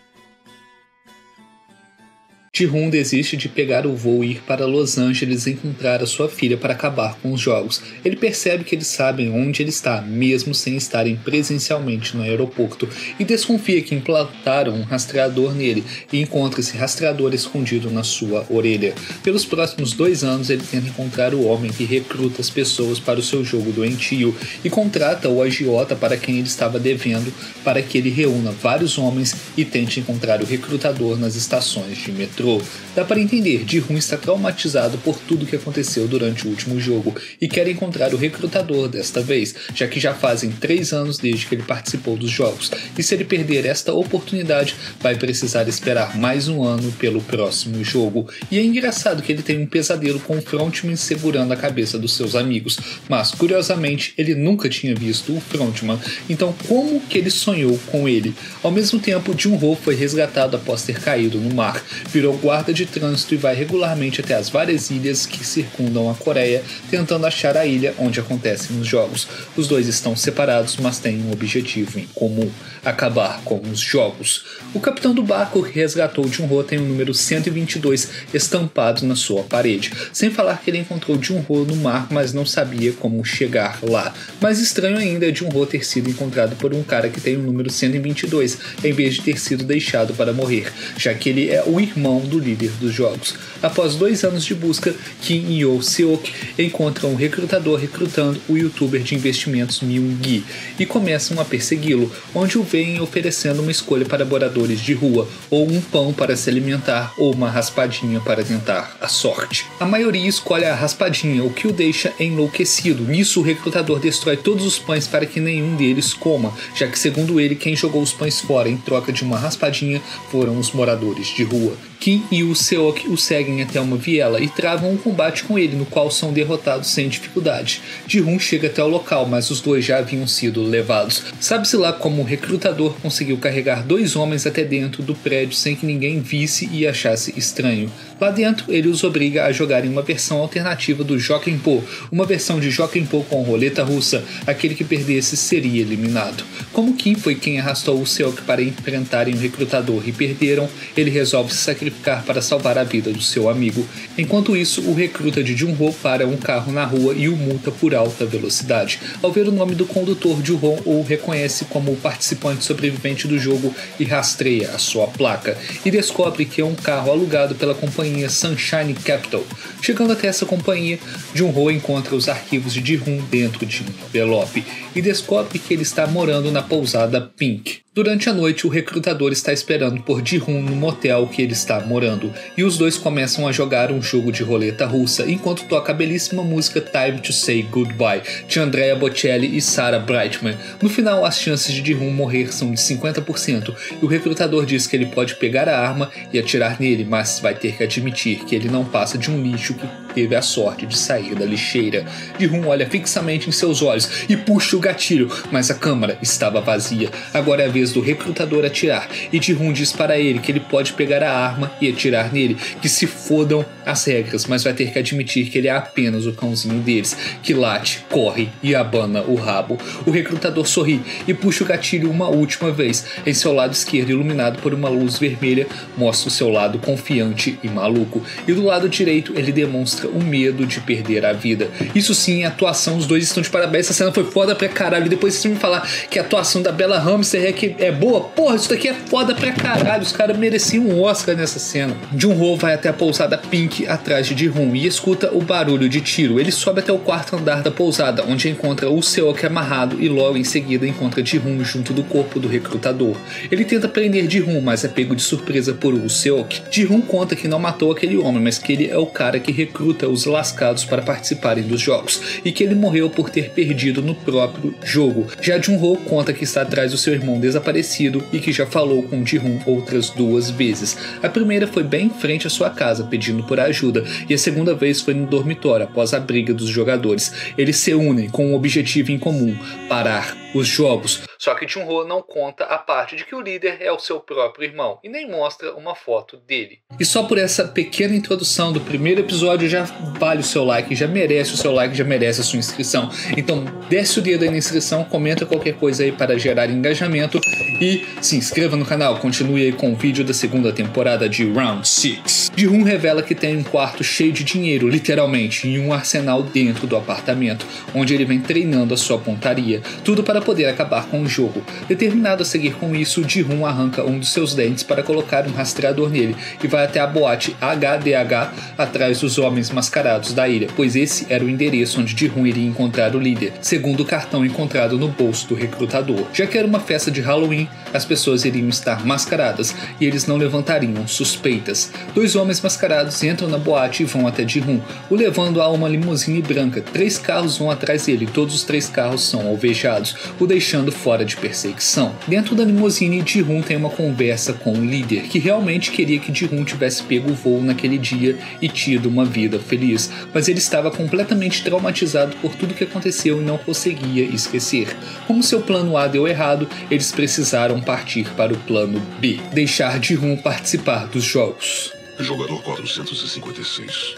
Ji-hoon desiste de pegar o voo e ir para Los Angeles encontrar a sua filha para acabar com os jogos. Ele percebe que eles sabem onde ele está, mesmo sem estarem presencialmente no aeroporto, e desconfia que implantaram um rastreador nele e encontra esse rastreador escondido na sua orelha. Pelos próximos 2 anos ele tenta encontrar o homem que recruta as pessoas para o seu jogo doentio e contrata o agiota para quem ele estava devendo para que ele reúna vários homens e tente encontrar o recrutador nas estações de metrô. Dá para entender, Ji-hoon está traumatizado por tudo que aconteceu durante o último jogo e quer encontrar o recrutador desta vez, já que já fazem 3 anos desde que ele participou dos jogos, e se ele perder esta oportunidade, vai precisar esperar mais um ano pelo próximo jogo. E é engraçado que ele tem um pesadelo com o Frontman segurando a cabeça dos seus amigos, mas curiosamente ele nunca tinha visto o Frontman, então como que ele sonhou com ele? Ao mesmo tempo, Jun-ho foi resgatado após ter caído no mar, virou guarda de trânsito e vai regularmente até as várias ilhas que circundam a Coreia, tentando achar a ilha onde acontecem os jogos. Os dois estão separados, mas têm um objetivo em comum: acabar com os jogos. O capitão do barco que resgatou Jun-ho tem o número 122 estampado na sua parede, sem falar que ele encontrou Jun-ho no mar, mas não sabia como chegar lá. Mais estranho ainda é Jun-ho ter sido encontrado por um cara que tem o número 122, em vez de ter sido deixado para morrer, já que ele é o irmão do líder dos jogos. Após 2 anos de busca, Kim Yo-seok encontra um recrutador recrutando o youtuber de investimentos Myung-gi e começam a persegui-lo, onde o veem oferecendo uma escolha para moradores de rua, ou um pão para se alimentar, ou uma raspadinha para tentar a sorte. A maioria escolhe a raspadinha, o que o deixa enlouquecido. Nisso, o recrutador destrói todos os pães para que nenhum deles coma, já que, segundo ele, quem jogou os pães fora em troca de uma raspadinha foram os moradores de rua. Kim e o Seok o seguem até uma viela e travam um combate com ele, no qual são derrotados sem dificuldade. Ji-hoon chega até o local, mas os dois já haviam sido levados. Sabe-se lá como o recrutador conseguiu carregar 2 homens até dentro do prédio sem que ninguém visse e achasse estranho. Lá dentro, ele os obriga a jogarem uma versão alternativa do Jokenpô, uma versão de Jokenpô com roleta russa. Aquele que perdesse seria eliminado. Como Kim foi quem arrastou o Seok para enfrentarem o recrutador e perderam, ele resolve se sacrificar para salvar a vida do seu amigo. Enquanto isso, o recruta de Jun-ho para um carro na rua e o multa por alta velocidade. Ao ver o nome do condutor, Jun-ho o reconhece como o participante sobrevivente do jogo e rastreia a sua placa, e descobre que é um carro alugado pela companhia Sunshine Capital. Chegando até essa companhia, Jun-ho encontra os arquivos de Ji-hoon dentro de um envelope e descobre que ele está morando na pousada Pink. Durante a noite, o recrutador está esperando por Ji-hoon no motel que ele está morando, e os dois começam a jogar um jogo de roleta russa, enquanto toca a belíssima música Time to Say Goodbye, de Andrea Bocelli e Sarah Brightman. No final, as chances de Ji-hoon morrer são de 50%, e o recrutador diz que ele pode pegar a arma e atirar nele, mas vai ter que admitir que ele não passa de um lixo que teve a sorte de sair da lixeira. Ji-hoon olha fixamente em seus olhos e puxa o gatilho, mas a câmara estava vazia. Agora é a vez do recrutador atirar, e Ji-hoon diz para ele que ele pode pegar a arma e atirar nele, que se fodam as regras, mas vai ter que admitir que ele é apenas o cãozinho deles, que late, corre e abana o rabo. O recrutador sorri e puxa o gatilho uma última vez. Em seu lado esquerdo, iluminado por uma luz vermelha, mostra o seu lado confiante e maluco, e do lado direito ele demonstra o medo de perder a vida. Isso sim, a atuação, os dois estão de parabéns, essa cena foi foda pra caralho. E depois vocês me falar que a atuação da Bella Ramsey é boa, porra, isso daqui é foda pra caralho, os caras mereciam um Oscar nessa cena. Jun-ho vai até a pousada Pink atrás de Ji-hoon e escuta o barulho de tiro. Ele sobe até o quarto andar da pousada, onde encontra o Seok amarrado, e logo em seguida encontra Ji-hoon junto do corpo do recrutador. Ele tenta prender Ji-hoon, mas é pego de surpresa por o Seok. Ji-hoon conta que não matou aquele homem, mas que ele é o cara que recruta os lascados para participarem dos jogos, e que ele morreu por ter perdido no próprio jogo. Já Jun-ho conta que está atrás do seu irmão desaparecido e que já falou com Ji-hoon outras 2 vezes. A primeira foi bem em frente à sua casa, pedindo por ajuda, e a segunda vez foi no dormitório, após a briga dos jogadores. Eles se unem com um objetivo em comum: parar os jogos. Só que Jun-ho não conta a parte de que o líder é o seu próprio irmão, e nem mostra uma foto dele. E só por essa pequena introdução do primeiro episódio já vale o seu like, já merece o seu like, já merece a sua inscrição. Então desce o dedo aí na inscrição, comenta qualquer coisa aí para gerar engajamento e se inscreva no canal. Continue aí com o vídeo da segunda temporada de Round 6. Ji-hoon revela que tem um quarto cheio de dinheiro, literalmente, e um arsenal dentro do apartamento, onde ele vem treinando a sua pontaria, tudo para poder acabar com o jogo. Determinado a seguir com isso, Ji-hoon arranca um dos seus dentes para colocar um rastreador nele e vai até a boate HDH atrás dos homens mascarados da ilha, pois esse era o endereço onde Ji-hoon iria encontrar o líder, segundo o cartão encontrado no bolso do recrutador. Já que era uma festa de Halloween, as pessoas iriam estar mascaradas e eles não levantariam suspeitas. 2 homens mascarados entram na boate e vão até Ji-hoon, o levando a uma limusine branca. 3 carros vão atrás dele, todos os 3 carros são alvejados, o deixando fora de perseguição. Dentro da limusine, Ji-hoon tem uma conversa com o líder, que realmente queria que Ji-hoon tivesse pego o voo naquele dia e tido uma vida feliz, mas ele estava completamente traumatizado por tudo que aconteceu e não conseguia esquecer. Como seu plano A deu errado, eles precisaram partir para o plano B, deixar Ji-hoon participar dos jogos.
Jogador 456.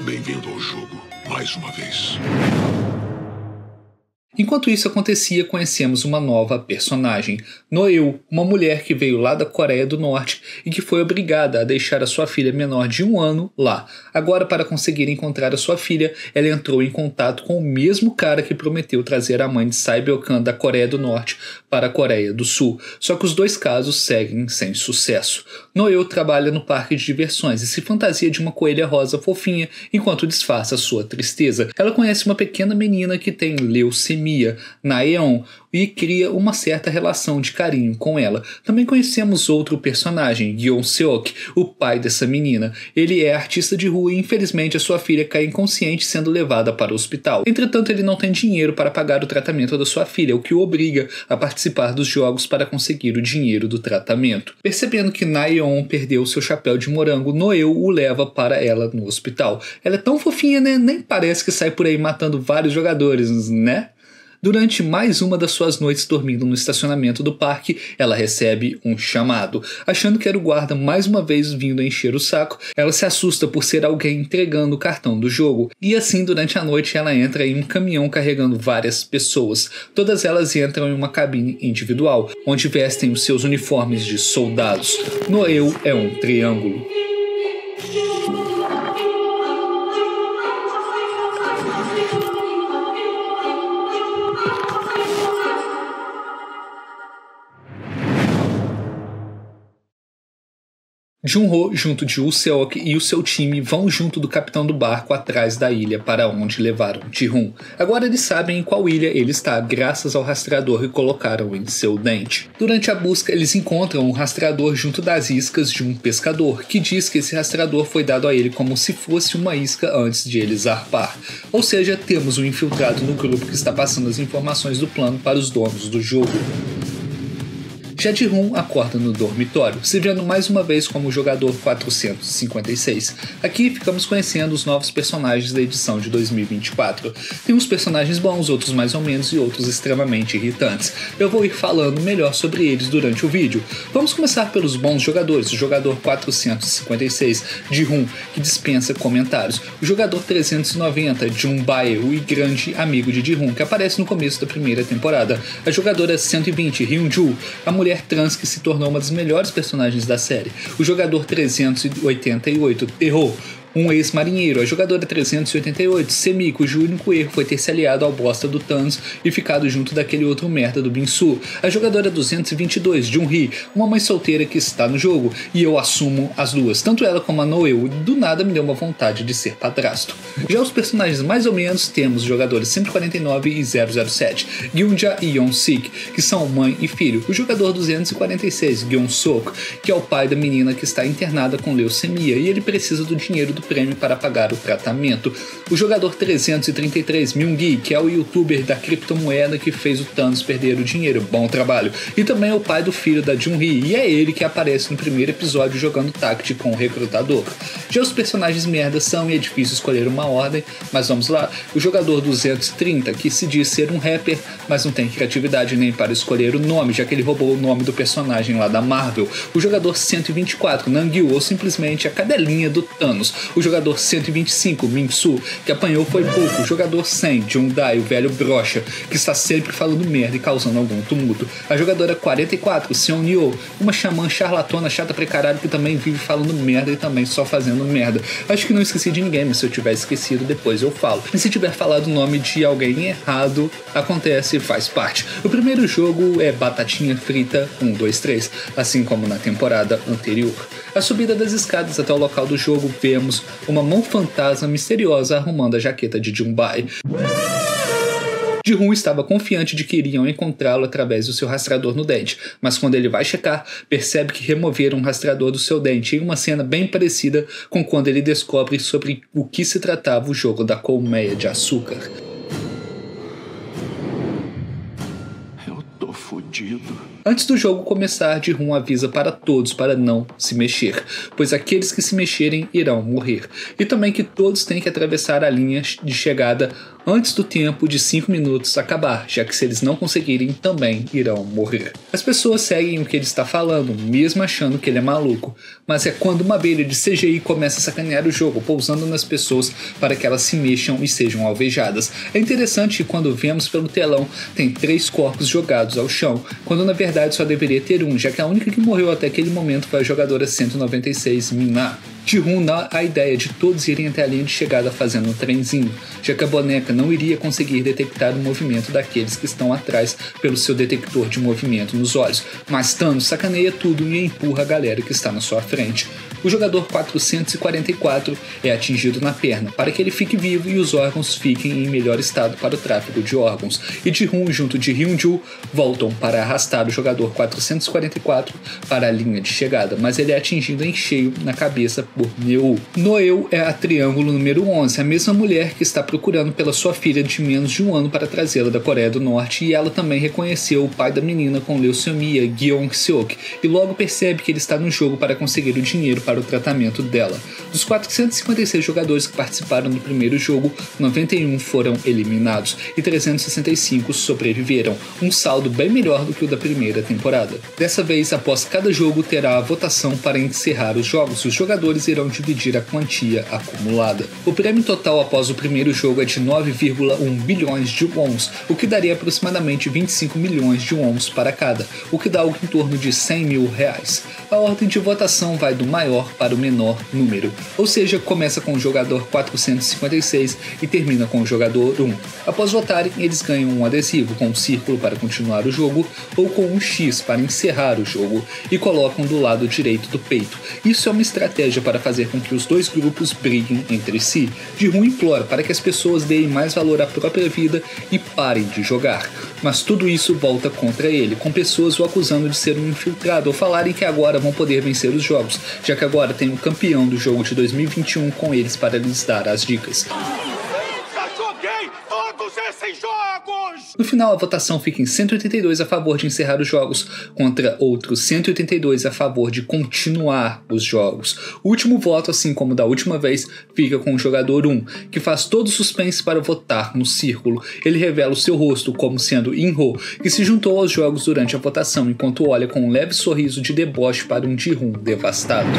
Bem-vindo ao jogo, mais uma vez.
Enquanto isso acontecia, conhecemos uma nova personagem, Noeu, uma mulher que veio lá da Coreia do Norte e que foi obrigada a deixar a sua filha menor de 1 ano lá. Agora, para conseguir encontrar a sua filha, ela entrou em contato com o mesmo cara que prometeu trazer a mãe de Sae-byeok-kan da Coreia do Norte para a Coreia do Sul, só que os 2 casos seguem sem sucesso. Noeu trabalha no parque de diversões e se fantasia de uma coelha rosa fofinha enquanto disfarça sua tristeza. Ela conhece uma pequena menina que tem leucemia, Naeon, e cria uma certa relação de carinho com ela. Também conhecemos outro personagem, Yeon-seok, o pai dessa menina. Ele é artista de rua e infelizmente a sua filha cai inconsciente sendo levada para o hospital. Entretanto, ele não tem dinheiro para pagar o tratamento da sua filha, o que o obriga a participar dos jogos para conseguir o dinheiro do tratamento. Percebendo que Naeon perdeu seu chapéu de morango, Noeu o leva para ela no hospital. Ela é tão fofinha, né? Nem parece que sai por aí matando vários jogadores, né? Durante mais uma das suas noites dormindo no estacionamento do parque, ela recebe um chamado. Achando que era o guarda mais uma vez vindo encher o saco, ela se assusta por ser alguém entregando o cartão do jogo. E assim, durante a noite, ela entra em um caminhão carregando várias pessoas. Todas elas entram em uma cabine individual, onde vestem os seus uniformes de soldados. Noeu é um triângulo. Jun-ho, junto de Woo Seok e o seu time, vão junto do capitão do barco atrás da ilha para onde levaram Ji-hoon. Agora eles sabem em qual ilha ele está, graças ao rastreador que colocaram em seu dente. Durante a busca, eles encontram um rastreador junto das iscas de um pescador, que diz que esse rastreador foi dado a ele como se fosse uma isca antes de ele zarpar. Ou seja, temos um infiltrado no grupo que está passando as informações do plano para os donos do jogo. Já Ji-hoon acorda no dormitório, se vendo mais uma vez como o jogador 456. Aqui ficamos conhecendo os novos personagens da edição de 2024. Tem uns personagens bons, outros mais ou menos e outros extremamente irritantes. Eu vou ir falando melhor sobre eles durante o vídeo. Vamos começar pelos bons jogadores. O jogador 456, Ji-hoon, que dispensa comentários. O jogador 390, Jun Bae, o grande amigo de Ji-hoon, que aparece no começo da primeira temporada. A jogadora 120, Hyun-ju, a mulher trans que se tornou uma das melhores personagens da série. O jogador 388, Tae-ho, um ex-marinheiro. A jogadora 388, Semi, cujo único erro foi ter se aliado ao bosta do Thanos e ficado junto daquele outro merda do Bin-Su. A jogadora 222, Jun-hee, uma mãe solteira que está no jogo, e eu assumo as duas, tanto ela como a Noel, do nada me deu uma vontade de ser padrasto. Já os personagens mais ou menos, temos os jogadores 149 e 007, Gyunja e Yeon-sik, que são mãe e filho. O jogador 246, Gyeon-sok, que é o pai da menina que está internada com leucemia e ele precisa do dinheiro do prêmio para pagar o tratamento. O jogador 333, Myung-gi, que é o youtuber da criptomoeda que fez o Thanos perder o dinheiro. Bom trabalho. E também é o pai do filho da Jun-hee, e é ele que aparece no primeiro episódio jogando táxi com o recrutador. Já os personagens merda são, e é difícil escolher uma ordem, mas vamos lá. O jogador 230, que se diz ser um rapper, mas não tem criatividade nem para escolher o nome, já que ele roubou o nome do personagem lá da Marvel. O jogador 124, Nangyu, ou simplesmente a cadelinha do Thanos. O jogador 125, Min-soo, que apanhou foi pouco. O jogador 100, Jung-dae, o velho brocha, que está sempre falando merda e causando algum tumulto. A jogadora 44, Seon-yo, uma xamã charlatona chata pra caralho que também vive falando merda e também só fazendo merda. Acho que não esqueci de ninguém, mas se eu tiver esquecido, depois eu falo. E se tiver falado o nome de alguém errado, acontece e faz parte. O primeiro jogo é batatinha frita 1, 2, 3, assim como na temporada anterior. A subida das escadas até o local do jogo, vemos uma mão fantasma misteriosa arrumando a jaqueta de Jun-bae. Ji-hoon estava confiante de que iriam encontrá-lo através do seu rastreador no dente, mas quando ele vai checar, percebe que removeram um rastreador do seu dente em uma cena bem parecida com quando ele descobre sobre o que se tratava o jogo da colmeia de açúcar.
Eu tô fudido.
Antes do jogo começar, Ji-hoon avisa para todos para não se mexer, pois aqueles que se mexerem irão morrer. E também que todos têm que atravessar a linha de chegada antes do tempo de 5 minutos acabar, já que se eles não conseguirem, também irão morrer. As pessoas seguem o que ele está falando, mesmo achando que ele é maluco, mas é quando uma abelha de CGI começa a sacanear o jogo, pousando nas pessoas para que elas se mexam e sejam alvejadas. É interessante que quando vemos pelo telão, tem 3 corpos jogados ao chão, quando na verdade só deveria ter um, já que a única que morreu até aquele momento foi a jogadora 196, Min-na. Ji-hoon dá a ideia de todos irem até a linha de chegada fazendo um trenzinho, já que a boneca não iria conseguir detectar o movimento daqueles que estão atrás pelo seu detector de movimento nos olhos, mas Thanos sacaneia tudo e empurra a galera que está na sua frente. O jogador 444 é atingido na perna, para que ele fique vivo e os órgãos fiquem em melhor estado para o tráfego de órgãos, e Ji-hoon junto de Hyun-ju voltam para arrastar o jogador 444 para a linha de chegada, mas ele é atingido em cheio na cabeça por Noel. Noel é a triângulo número 11, a mesma mulher que está procurando pela sua filha de menos de 1 ano para trazê-la da Coreia do Norte, e ela também reconheceu o pai da menina com leucemia, Gyeong-seok, e logo percebe que ele está no jogo para conseguir o dinheiro para o tratamento dela. Dos 456 jogadores que participaram do primeiro jogo, 91 foram eliminados e 365 sobreviveram, um saldo bem melhor do que o da primeira temporada. Dessa vez, após cada jogo, terá a votação para encerrar os jogos. Os jogadores jogadores irão dividir a quantia acumulada. O prêmio total após o primeiro jogo é de 9,1 bilhões de wons, o que daria aproximadamente 25 milhões de wons para cada, o que dá algo em torno de 100 mil reais. A ordem de votação vai do maior para o menor número, ou seja, começa com o jogador 456 e termina com o jogador 1. Após votarem, eles ganham um adesivo com um círculo para continuar o jogo ou com um X para encerrar o jogo e colocam do lado direito do peito. Isso é uma estratégia para fazer com que os dois grupos briguem entre si. Ji-hoon implora para que as pessoas deem mais valor à própria vida e parem de jogar, mas tudo isso volta contra ele, com pessoas o acusando de ser um infiltrado ou falarem que agora vão poder vencer os jogos, já que agora tem um campeão do jogo de 2021 com eles para lhes dar as dicas. No final, a votação fica em 182 a favor de encerrar os jogos, contra outros 182 a favor de continuar os jogos. O último voto, assim como da última vez, fica com o jogador 1, que faz todo o suspense para votar no círculo. Ele revela o seu rosto como sendo In-ho, que se juntou aos jogos durante a votação, enquanto olha com um leve sorriso de deboche para um Ji-hoon devastado.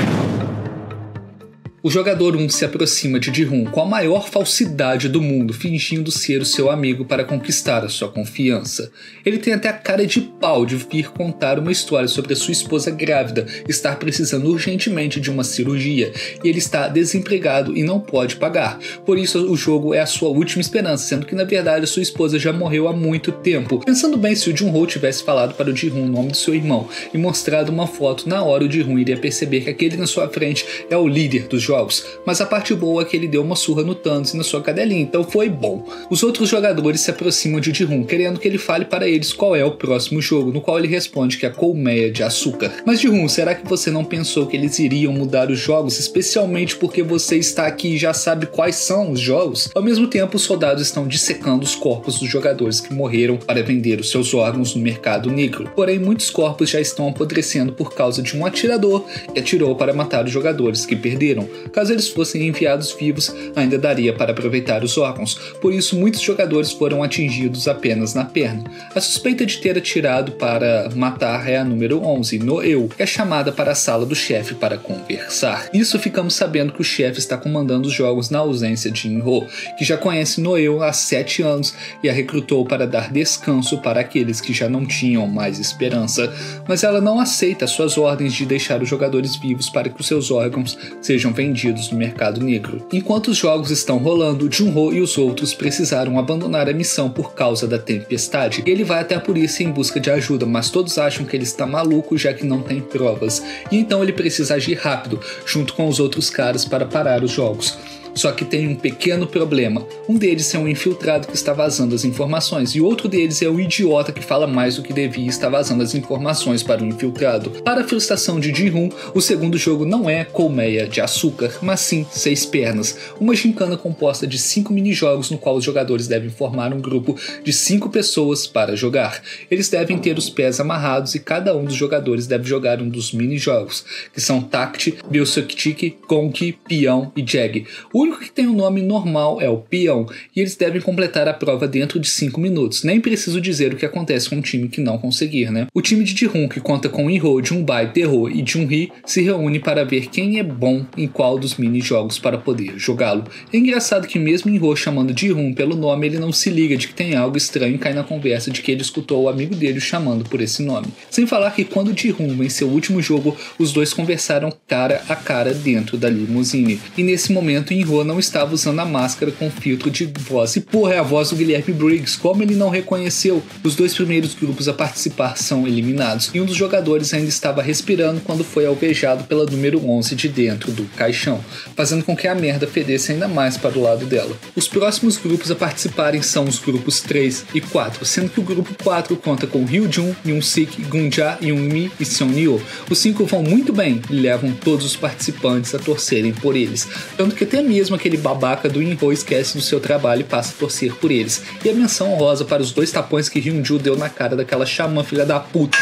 O jogador 1 se aproxima de Ji-hoon com a maior falsidade do mundo, fingindo ser o seu amigo para conquistar a sua confiança. Ele tem até a cara de pau de vir contar uma história sobre a sua esposa grávida, estar precisando urgentemente de uma cirurgia, e ele está desempregado e não pode pagar. Por isso o jogo é a sua última esperança, sendo que na verdade a sua esposa já morreu há muito tempo. Pensando bem, se o Jun-ho tivesse falado para o Ji-hoon o nome do seu irmão e mostrado uma foto, na hora o Ji-hoon iria perceber que aquele na sua frente é o líder dos jogos. Mas a parte boa é que ele deu uma surra no Thanos e na sua cadelinha, então foi bom. Os outros jogadores se aproximam de Ji-hoon, querendo que ele fale para eles qual é o próximo jogo, no qual ele responde que é colmeia de açúcar. Mas Ji-hoon, será que você não pensou que eles iriam mudar os jogos, especialmente porque você está aqui e já sabe quais são os jogos? Ao mesmo tempo, os soldados estão dissecando os corpos dos jogadores que morreram para vender os seus órgãos no mercado negro. Porém, muitos corpos já estão apodrecendo por causa de um atirador que atirou para matar os jogadores que perderam. Caso eles fossem enviados vivos, ainda daria para aproveitar os órgãos, por isso muitos jogadores foram atingidos apenas na perna. A suspeita de ter atirado para matar é a número 11, No-eul, que é chamada para a sala do chefe para conversar. Nisso ficamos sabendo que o chefe está comandando os jogos na ausência de In-ho, que já conhece No-eul há 7 anos e a recrutou para dar descanso para aqueles que já não tinham mais esperança, mas ela não aceita suas ordens de deixar os jogadores vivos para que os seus órgãos sejam vendidos no mercado negro. Enquanto os jogos estão rolando, Jun-ho e os outros precisaram abandonar a missão por causa da tempestade. Ele vai até a polícia em busca de ajuda, mas todos acham que ele está maluco já que não tem provas, e então ele precisa agir rápido, junto com os outros caras para parar os jogos. Só que tem um pequeno problema. Um deles é um infiltrado que está vazando as informações, e outro deles é um idiota que fala mais do que devia e está vazando as informações para o infiltrado. Para a frustração de Ji-hoon, o segundo jogo não é colmeia de açúcar, mas sim 6 pernas, uma gincana composta de 5 minijogos no qual os jogadores devem formar um grupo de 5 pessoas para jogar. Eles devem ter os pés amarrados e cada um dos jogadores deve jogar um dos minijogos, que são Tact, Byosokchik, Gonki, Peão e Jag. O único que tem um nome normal é o Peão, e eles devem completar a prova dentro de 5 minutos. Nem preciso dizer o que acontece com um time que não conseguir, né? O time de Ji-hoon, que conta com In-ho, Jun-bai, Tae-ho e Jun-hee, se reúne para ver quem é bom em qual dos mini-jogos para poder jogá-lo. É engraçado que mesmo In-ho chamando Ji-hoon pelo nome, ele não se liga de que tem algo estranho e cai na conversa de que ele escutou o amigo dele o chamando por esse nome. Sem falar que quando Ji-hoon venceu o último jogo, os dois conversaram cara a cara dentro da limusine. E nesse momento, In-ho não estava usando a máscara com filtro de voz. E porra, é a voz do Guilherme Briggs, como ele não reconheceu? Os 2 primeiros grupos a participar são eliminados, e um dos jogadores ainda estava respirando quando foi alvejado pela número 11 de dentro do caixão, fazendo com que a merda fedesse ainda mais para o lado dela. Os próximos grupos a participarem são os grupos 3 e 4, sendo que o grupo 4 conta com Hyojun, Yoon-sik, Gunja, Yoon-mi e Seon-nyo. Os 5 vão muito bem e levam todos os participantes a torcerem por eles, tanto que até mesmo aquele babaca do In-ho esquece do seu trabalho e passa a torcer por eles. E a menção honrosa para os 2 tapões que Hyun-ju deu na cara daquela xamã filha da puta.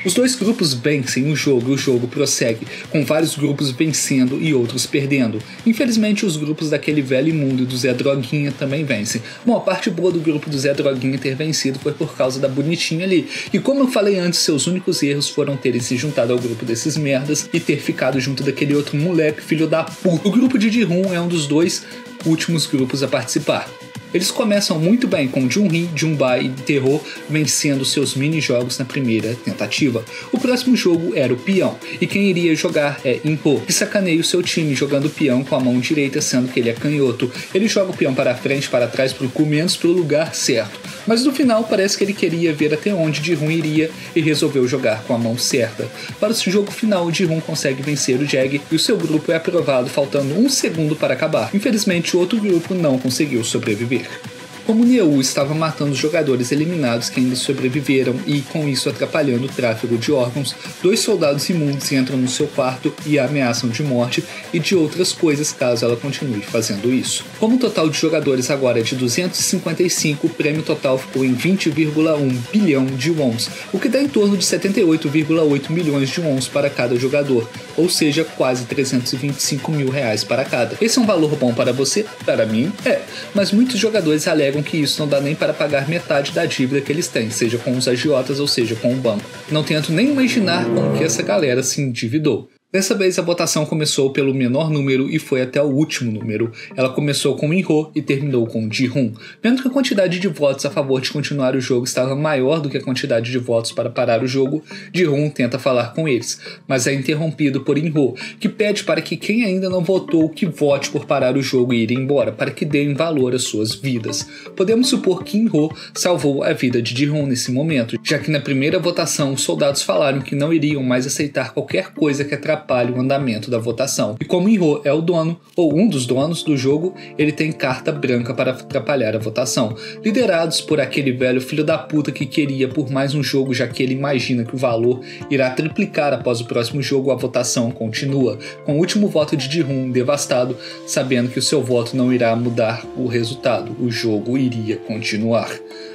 Os dois grupos vencem o jogo e o jogo prossegue, com vários grupos vencendo e outros perdendo. Infelizmente, os grupos daquele velho imundo e do Zé Droguinha também vencem. Bom, a parte boa do grupo do Zé Droguinha ter vencido foi por causa da bonitinha ali. E como eu falei antes, seus únicos erros foram terem se juntado ao grupo desses merdas e ter ficado junto daquele outro moleque filho da puta. O grupo de Ji-hoon é um dos dois últimos grupos a participar. Eles começam muito bem com Jun-hee, Jun-bai e Tae-ho vencendo seus mini-jogos na primeira tentativa. O próximo jogo era o peão, e quem iria jogar é In-ho, que sacaneia o seu time jogando o peão com a mão direita, sendo que ele é canhoto. Ele joga o peão para frente, para trás, para o menos para o lugar certo. Mas no final parece que ele queria ver até onde Ji-hoon iria e resolveu jogar com a mão certa. Para o jogo final, Ji-hoon consegue vencer o Jag e o seu grupo é aprovado faltando 1 segundo para acabar. Infelizmente, o outro grupo não conseguiu sobreviver. Como Neu estava matando os jogadores eliminados que ainda sobreviveram e, com isso, atrapalhando o tráfego de órgãos, 2 soldados imundos entram no seu quarto e a ameaçam de morte e de outras coisas caso ela continue fazendo isso. Como o total de jogadores agora é de 255, o prêmio total ficou em 20,1 bilhão de wons, o que dá em torno de 78,8 milhões de wons para cada jogador, ou seja, quase 325 mil reais para cada. Esse é um valor bom para você? Para mim, é, mas muitos jogadores alegam que isso não dá nem para pagar metade da dívida que eles têm, seja com os agiotas ou seja com o banco. Não tento nem imaginar como que essa galera se endividou. Dessa vez a votação começou pelo menor número e foi até o último número. Ela começou com In-ho e terminou com Ji-hoon. Vendo que a quantidade de votos a favor de continuar o jogo estava maior do que a quantidade de votos para parar o jogo, Ji-hoon tenta falar com eles, mas é interrompido por In-ho, que pede para que quem ainda não votou que vote por parar o jogo e ir embora, para que deem valor às suas vidas. Podemos supor que In-ho salvou a vida de Ji-hoon nesse momento, já que na primeira votação os soldados falaram que não iriam mais aceitar qualquer coisa que atrapalhe o andamento da votação. E como In-ho é o dono, ou um dos donos do jogo, ele tem carta branca para atrapalhar a votação. Liderados por aquele velho filho da puta que queria por mais um jogo, já que ele imagina que o valor irá triplicar após o próximo jogo, a votação continua, com o último voto de Ji-hoon devastado, sabendo que o seu voto não irá mudar o resultado, o jogo iria continuar.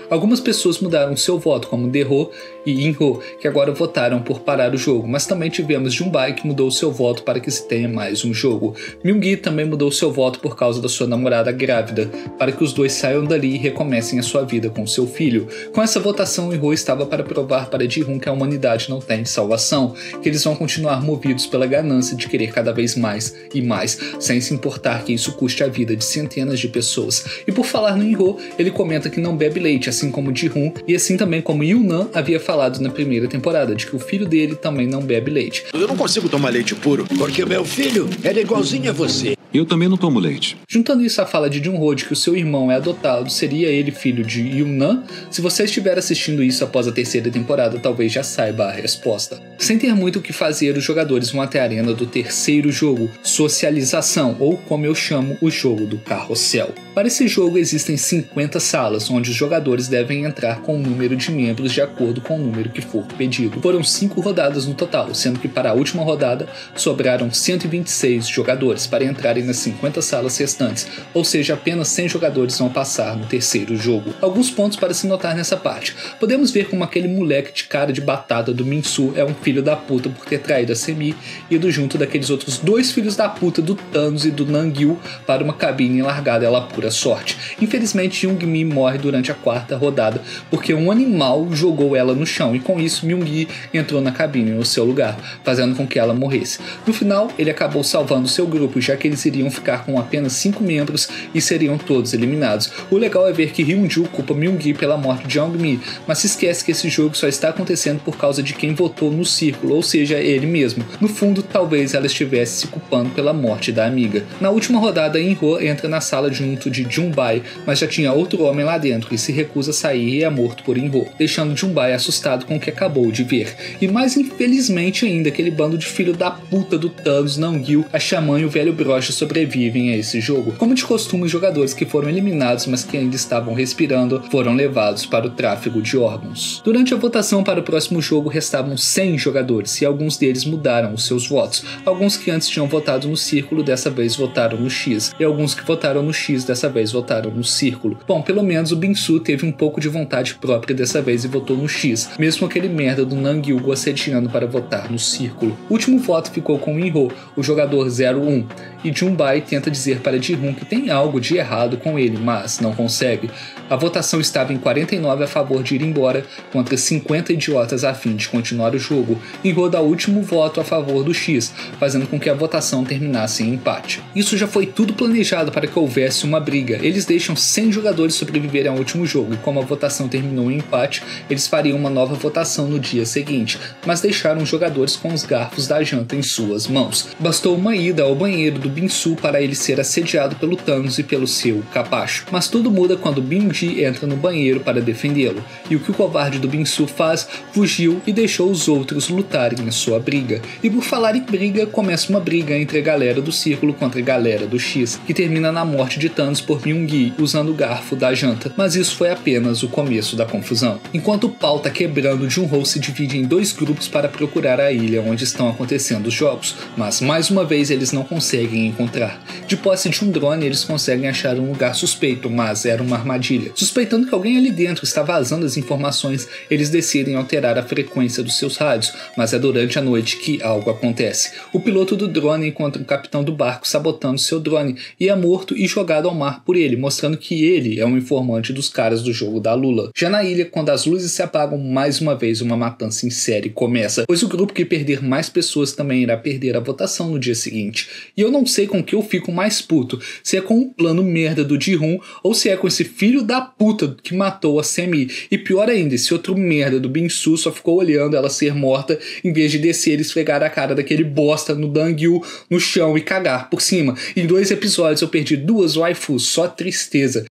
Algumas pessoas mudaram seu voto, como Tae-ho e In-ho, que agora votaram por parar o jogo, mas também tivemos Jun-bai, que mudou seu voto para que se tenha mais um jogo. Myung-gi também mudou seu voto por causa da sua namorada grávida, para que os dois saiam dali e recomecem a sua vida com seu filho. Com essa votação, In-ho estava para provar para Ji-hoon que a humanidade não tem salvação, que eles vão continuar movidos pela ganância de querer cada vez mais e mais, sem se importar que isso custe a vida de centenas de pessoas. E por falar no In-ho, ele comenta que não bebe leite, assim como Ji-hoon, e assim também como Yu-nan havia falado na primeira temporada, de que o filho dele também não bebe leite.
Eu não consigo tomar leite puro, porque o meu filho era igualzinho a você.
Eu também não tomo leite.
Juntando isso à fala de Jun-ho de que o seu irmão é adotado, seria ele filho de Yu-nan? Se você estiver assistindo isso após a terceira temporada, talvez já saiba a resposta. Sem ter muito o que fazer, os jogadores vão até a arena do terceiro jogo, Socialização, ou como eu chamo, o jogo do carrossel. Para esse jogo existem 50 salas, onde os jogadores devem entrar com o número de membros de acordo com o número que for pedido. Foram 5 rodadas no total, sendo que para a última rodada sobraram 126 jogadores para entrarem nas 50 salas restantes, ou seja, apenas 100 jogadores vão passar no terceiro jogo. Alguns pontos para se notar nessa parte. Podemos ver como aquele moleque de cara de batata do Min-soo é um filho da puta por ter traído a Semi e ido junto daqueles outros 2 filhos da puta do Thanos e do Nangil para uma cabine e largado ela pura sorte. Infelizmente, Young-mi morre durante a 4ª rodada porque um animal jogou ela no chão e com isso Myung-gi entrou na cabine no seu lugar, fazendo com que ela morresse. No final, ele acabou salvando seu grupo, já que eles iriam ficar com apenas 5 membros e seriam todos eliminados. O legal é ver que Hyun-ju culpa Myung-gi pela morte de Jong-mi, mas se esquece que esse jogo só está acontecendo por causa de quem votou no círculo, ou seja, ele mesmo. No fundo, talvez ela estivesse se culpando pela morte da amiga. Na última rodada, In-ho entra na sala junto de Jun-bai, mas já tinha outro homem lá dentro e se recusa a sair e é morto por In-ho, deixando Jun-bai assustado com o que acabou de ver. E mais infelizmente ainda, aquele bando de filho da puta do Thanos, Nangil, a Xamã e o velho brocha sobrevivem a esse jogo. Como de costume, os jogadores que foram eliminados, mas que ainda estavam respirando, foram levados para o tráfego de órgãos. Durante a votação para o próximo jogo, restavam 100 jogadores, e alguns deles mudaram os seus votos. Alguns que antes tinham votado no círculo, dessa vez votaram no X, e alguns que votaram no X, dessa vez votaram no círculo. Bom, pelo menos o Binsu teve um pouco de vontade própria dessa vez e votou no X, mesmo aquele merda do Nangyugo assediando para votar no círculo. O último voto ficou com In-ho, o jogador 01, e Junbai tenta dizer para Ji-hoon que tem algo de errado com ele, mas não consegue. A votação estava em 49 a favor de ir embora, contra 50 idiotas a fim de continuar o jogo. In-ho dá o último voto a favor do X, fazendo com que a votação terminasse em empate. Isso já foi tudo planejado para que houvesse uma briga. Eles deixam 100 jogadores sobreviverem ao último jogo, e como a votação terminou em empate, eles fariam uma nova votação no dia seguinte, mas deixaram os jogadores com os garfos da janta em suas mãos. Bastou uma ida ao banheiro do Binsu para ele ser assediado pelo Thanos e pelo seu capacho. Mas tudo muda quando Bin-ji entra no banheiro para defendê-lo, e o que o covarde do Binsu faz, fugiu e deixou os outros lutarem a sua briga. E por falar em briga, começa uma briga entre a galera do círculo contra a galera do X, que termina na morte de Thanos por Myung-gi usando o garfo da janta, mas isso foi apenas o começo da confusão. Enquanto o pau tá quebrando, Jun-ho se divide em 2 grupos para procurar a ilha onde estão acontecendo os jogos, mas mais uma vez eles não conseguem encontrar. De posse de um drone, eles conseguem achar um lugar suspeito, mas era uma armadilha. Suspeitando que alguém ali dentro está vazando as informações, eles decidem alterar a frequência dos seus rádios, mas é durante a noite que algo acontece. O piloto do drone encontra o capitão do barco sabotando seu drone e é morto e jogado ao mar por ele, mostrando que ele é um informante dos caras do jogo da Lula. Já na ilha, quando as luzes se apagam, mais uma vez uma matança em série começa, pois o grupo que perder mais pessoas também irá perder a votação no dia seguinte. E eu não sei com que eu fico mais puto, se é com o plano merda do Ji-hoon ou se é com esse filho da puta que matou a Semi. E pior ainda, esse outro merda do Binsu só ficou olhando ela ser morta em vez de descer e esfregar a cara daquele bosta no Dangyu no chão e cagar por cima. Em 2 episódios eu perdi 2 waifus, só tristeza.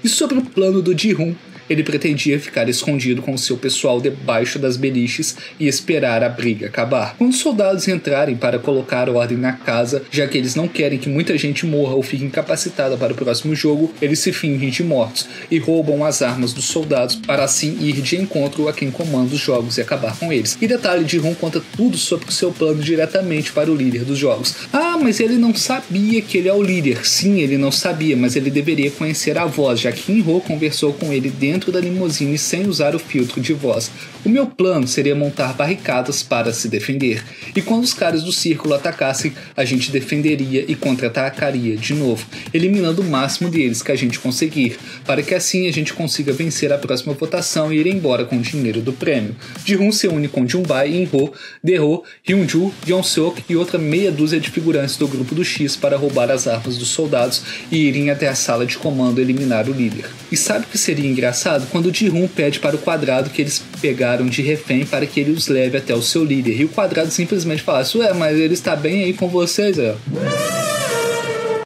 E sobre o plano do Ji-hoon, ele pretendia ficar escondido com o seu pessoal debaixo das beliches e esperar a briga acabar. Quando os soldados entrarem para colocar ordem na casa, já que eles não querem que muita gente morra ou fique incapacitada para o próximo jogo, eles se fingem de mortos e roubam as armas dos soldados para assim ir de encontro a quem comanda os jogos e acabar com eles. E detalhe, Ji-hoon conta tudo sobre o seu plano diretamente para o líder dos jogos. Ah, mas ele não sabia que ele é o líder. Sim, ele não sabia, mas ele deveria conhecer a voz, já que In-ho conversou com ele dentro da limusine sem usar o filtro de voz. O meu plano seria montar barricadas para se defender, e quando os caras do círculo atacassem, a gente defenderia e contra-atacaria de novo, eliminando o máximo deles que a gente conseguir, para que assim a gente consiga vencer a próxima votação e ir embora com o dinheiro do prêmio. Ji-hoon se une com Junbai, In-ho, De-ho, Hyun-ju, Yeon-seok e outra meia dúzia de figurantes do grupo do X para roubar as armas dos soldados e irem até a sala de comando eliminar o líder. E sabe o que seria engraçado? Quando Ji-hoon pede para o Quadrado que eles pegaram de refém para que ele os leve até o seu líder, e o Quadrado simplesmente fala: ué, mas ele está bem aí com vocês, é?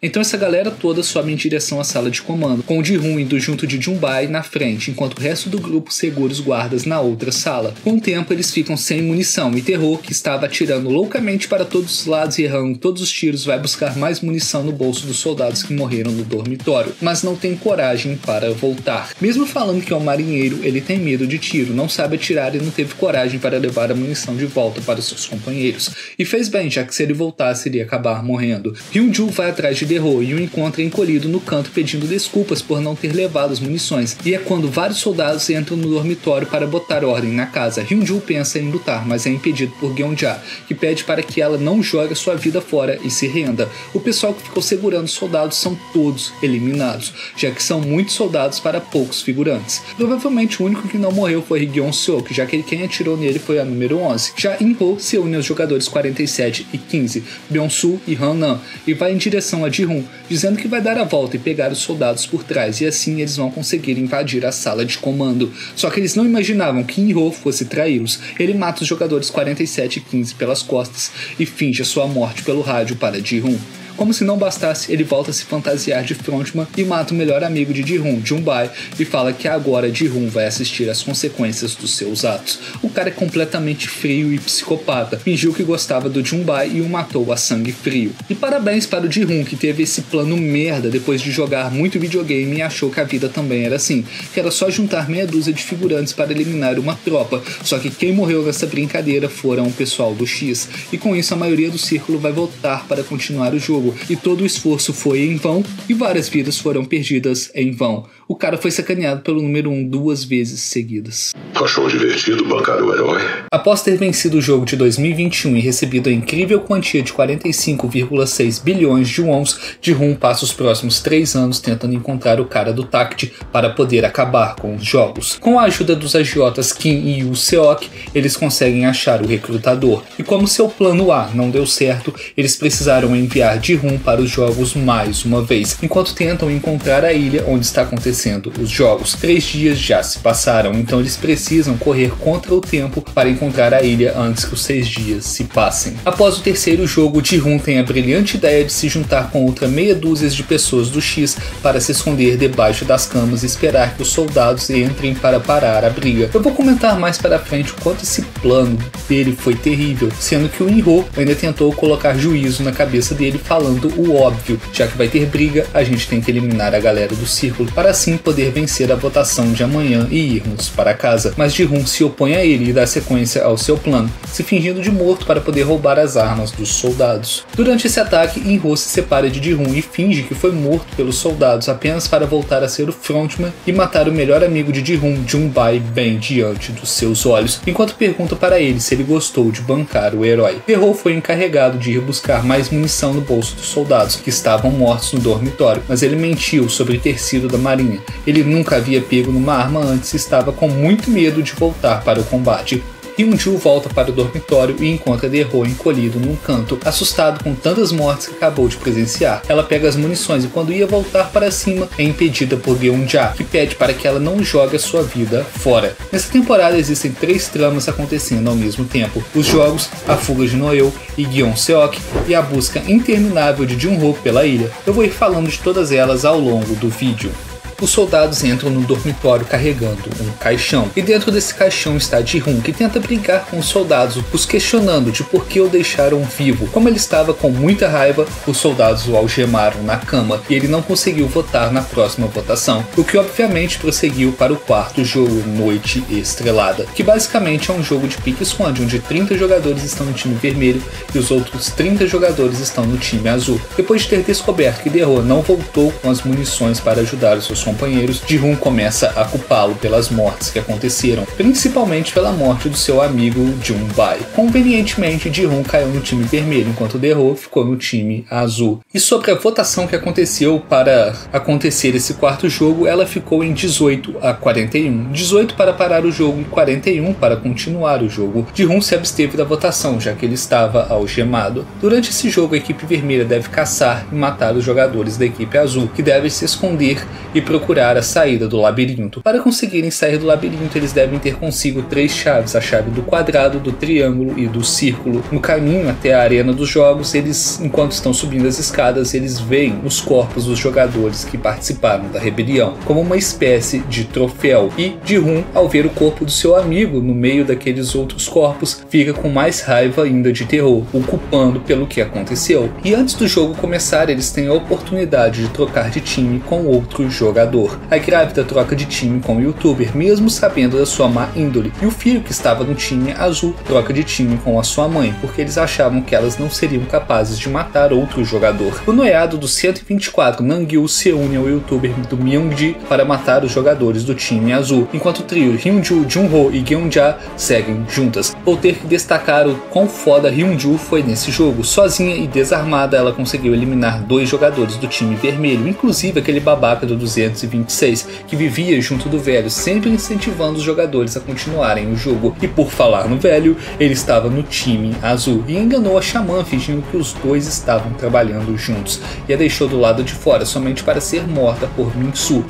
Então essa galera toda sobe em direção à sala de comando, com o Ji-hoon indo junto de Junbai na frente, enquanto o resto do grupo segura os guardas na outra sala. Com o tempo eles ficam sem munição e Terror, que estava atirando loucamente para todos os lados e errando todos os tiros, vai buscar mais munição no bolso dos soldados que morreram no dormitório, mas não tem coragem para voltar. Mesmo falando que é um marinheiro, ele tem medo de tiro, não sabe atirar e não teve coragem para levar a munição de volta para seus companheiros. E fez bem, já que se ele voltasse iria acabar morrendo. Hyun-ju vai atrás de De-ho e o encontra encolhido no canto pedindo desculpas por não ter levado as munições, e é quando vários soldados entram no dormitório para botar ordem na casa. Hyun-ju pensa em lutar, mas é impedido por Gyeong-ja, que pede para que ela não jogue sua vida fora e se renda. O pessoal que ficou segurando os soldados são todos eliminados, já que são muitos soldados para poucos figurantes. Provavelmente o único que não morreu foi Yeon-seok, já que quem atirou nele foi a número 11. Já In-ho se une aos jogadores 47 e 15, Byung-su e Han-nam, e vai em direção a Ji-hoon, dizendo que vai dar a volta e pegar os soldados por trás, e assim eles vão conseguir invadir a sala de comando. Só que eles não imaginavam que In-ho fosse traí-los. Ele mata os jogadores 47 e 15 pelas costas e finge a sua morte pelo rádio para Ji-hoon. Como se não bastasse, ele volta a se fantasiar de frontman e mata o melhor amigo de Ji-hoon, Jun-bai, e fala que agora Ji-hoon vai assistir às consequências dos seus atos. O cara é completamente frio e psicopata, fingiu que gostava do Jun-bai e o matou a sangue frio. E parabéns para o Ji-hoon, que teve esse plano merda depois de jogar muito videogame e achou que a vida também era assim, que era só juntar meia dúzia de figurantes para eliminar uma tropa, só que quem morreu nessa brincadeira foram o pessoal do X, e com isso a maioria do círculo vai voltar para continuar o jogo, e todo o esforço foi em vão, e várias vidas foram perdidas em vão. O cara foi sacaneado pelo número 1 2 vezes seguidas.
Achou divertido bancar o herói?
Após ter vencido o jogo de 2021 e recebido a incrível quantia de 45,6 bilhões de wons, Ji-hoon passa os próximos 3 anos tentando encontrar o cara do Tact para poder acabar com os jogos. Com a ajuda dos agiotas Kim e Yoo Seok, eles conseguem achar o recrutador. E como seu plano A não deu certo, eles precisaram enviar Ji-hoon para os jogos mais uma vez, enquanto tentam encontrar a ilha onde está acontecendo os jogos. 3 dias já se passaram, então eles precisam correr contra o tempo para encontrar a ilha antes que os 6 dias se passem. Após o terceiro jogo, Ji-hoon tem a brilhante ideia de se juntar com outra meia dúzia de pessoas do X para se esconder debaixo das camas e esperar que os soldados entrem para parar a briga. Eu vou comentar mais para frente o quanto esse plano dele foi terrível, sendo que o In-ho ainda tentou colocar juízo na cabeça dele falando o óbvio, já que vai ter briga, a gente tem que eliminar a galera do círculo para assim poder vencer a votação de amanhã e irmos para casa. Mas Ji-hoon se opõe a ele e dá sequência ao seu plano, se fingindo de morto para poder roubar as armas dos soldados. Durante esse ataque, In-ho se separa de Ji-hoon e finge que foi morto pelos soldados apenas para voltar a ser o frontman e matar o melhor amigo de Ji-hoon, Jun-bai, bem diante dos seus olhos, enquanto pergunta para ele se ele gostou de bancar o herói. In-ho foi encarregado de ir buscar mais munição no bolso dos soldados que estavam mortos no dormitório, mas ele mentiu sobre ter sido da marinha. Ele nunca havia pego numa arma antes e estava com muito medo de voltar para o combate. Hyun-ju volta para o dormitório e encontra De-ho encolhido num canto, assustado com tantas mortes que acabou de presenciar. Ela pega as munições e quando ia voltar para cima, é impedida por Geun-ja, que pede para que ela não jogue a sua vida fora. Nessa temporada existem 3 tramas acontecendo ao mesmo tempo: os jogos, a fuga de Noel e Gyeon-seok e a busca interminável de Jun-ho pela ilha. Eu vou ir falando de todas elas ao longo do vídeo. Os soldados entram no dormitório carregando um caixão, e dentro desse caixão está Ji-hoon, que tenta brigar com os soldados, os questionando de por que o deixaram vivo. Como ele estava com muita raiva, os soldados o algemaram na cama e ele não conseguiu votar na próxima votação, o que obviamente prosseguiu para o quarto jogo, Noite Estrelada, que basicamente é um jogo de pique-esconde, onde 30 jogadores estão no time vermelho e os outros 30 jogadores estão no time azul. Depois de ter descoberto que De-ho não voltou com as munições para ajudar os seus companheiros, Ji-hoon começa a culpá-lo pelas mortes que aconteceram, principalmente pela morte do seu amigo Jun-bai. Convenientemente, Ji-hoon caiu no time vermelho, enquanto De-ho ficou no time azul. E sobre a votação que aconteceu para acontecer esse quarto jogo, ela ficou em 18-41. 18 para parar o jogo e 41 para continuar o jogo. Ji-hoon se absteve da votação, já que ele estava algemado. Durante esse jogo, a equipe vermelha deve caçar e matar os jogadores da equipe azul, que devem se esconder e procurar a saída do labirinto. Para conseguirem sair do labirinto, eles devem ter consigo 3 chaves, a chave do quadrado, do triângulo e do círculo. No caminho até a arena dos jogos, eles, enquanto estão subindo as escadas, eles veem os corpos dos jogadores que participaram da rebelião, como uma espécie de troféu. E Ji-hoon, ao ver o corpo do seu amigo no meio daqueles outros corpos, fica com mais raiva ainda de terror, o culpando pelo que aconteceu. E antes do jogo começar, eles têm a oportunidade de trocar de time com outro jogador. A grávida troca de time com o youtuber, mesmo sabendo da sua má índole, e o filho que estava no time azul troca de time com a sua mãe, porque eles achavam que elas não seriam capazes de matar outro jogador. O noiado do 124, Nangyu, se une ao youtuber do Myung-ji para matar os jogadores do time azul, enquanto o trio Hyun-ju, Jun-ho e Geun-ja seguem juntas. Vou ter que destacar o quão foda Hyun-ju foi nesse jogo. Sozinha e desarmada, ela conseguiu eliminar 2 jogadores do time vermelho, inclusive aquele babaca do 226, que vivia junto do velho, sempre incentivando os jogadores a continuarem o jogo. E por falar no velho, ele estava no time azul e enganou a xamã, fingindo que os dois estavam trabalhando juntos, e a deixou do lado de fora somente para ser morta por Min-soo.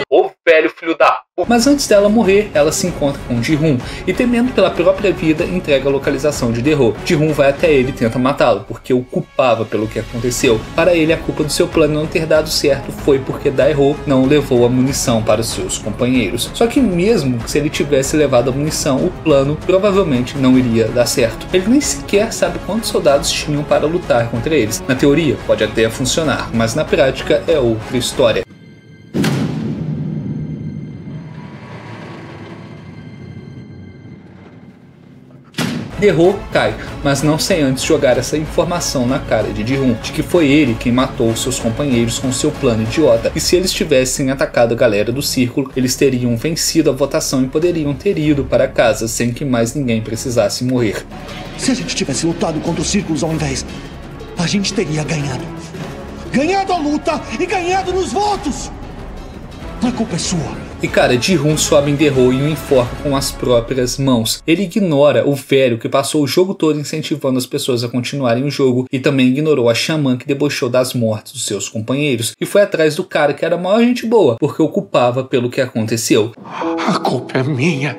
O velho filho da puta. mas antes dela morrer, ela se encontra com Ji-hoon e, temendo pela própria vida, entrega a localização de Dae-ho. Ji-hoon vai até ele e tenta matá-lo, porque o culpava pelo que aconteceu. Para ele, a culpa do seu plano não ter dado certo foi porque Dae-ho não levou a munição para os seus companheiros. Só que mesmo se ele tivesse levado a munição, o plano provavelmente não iria dar certo. Ele nem sequer sabe quantos soldados tinham para lutar contra eles. Na teoria, pode até funcionar, mas na prática é outra história. Dae-ho cai, mas não sem antes jogar essa informação na cara de Ji-hoon, de que foi ele quem matou seus companheiros com seu plano idiota, e se eles tivessem atacado a galera do círculo, eles teriam vencido a votação e poderiam ter ido para casa sem que mais ninguém precisasse morrer.
Se a gente tivesse lutado contra os círculos ao invés, a gente teria ganhado. Ganhado a luta e ganhado nos votos! A culpa é sua.
E cara, Ji-hoon sobe em Dae-ho e o enforca com as próprias mãos. Ele ignora o velho que passou o jogo todo incentivando as pessoas a continuarem o jogo e também ignorou a xamã que debochou das mortes dos seus companheiros e foi atrás do cara que era a maior gente boa, porque o culpava pelo que aconteceu.
A culpa é minha.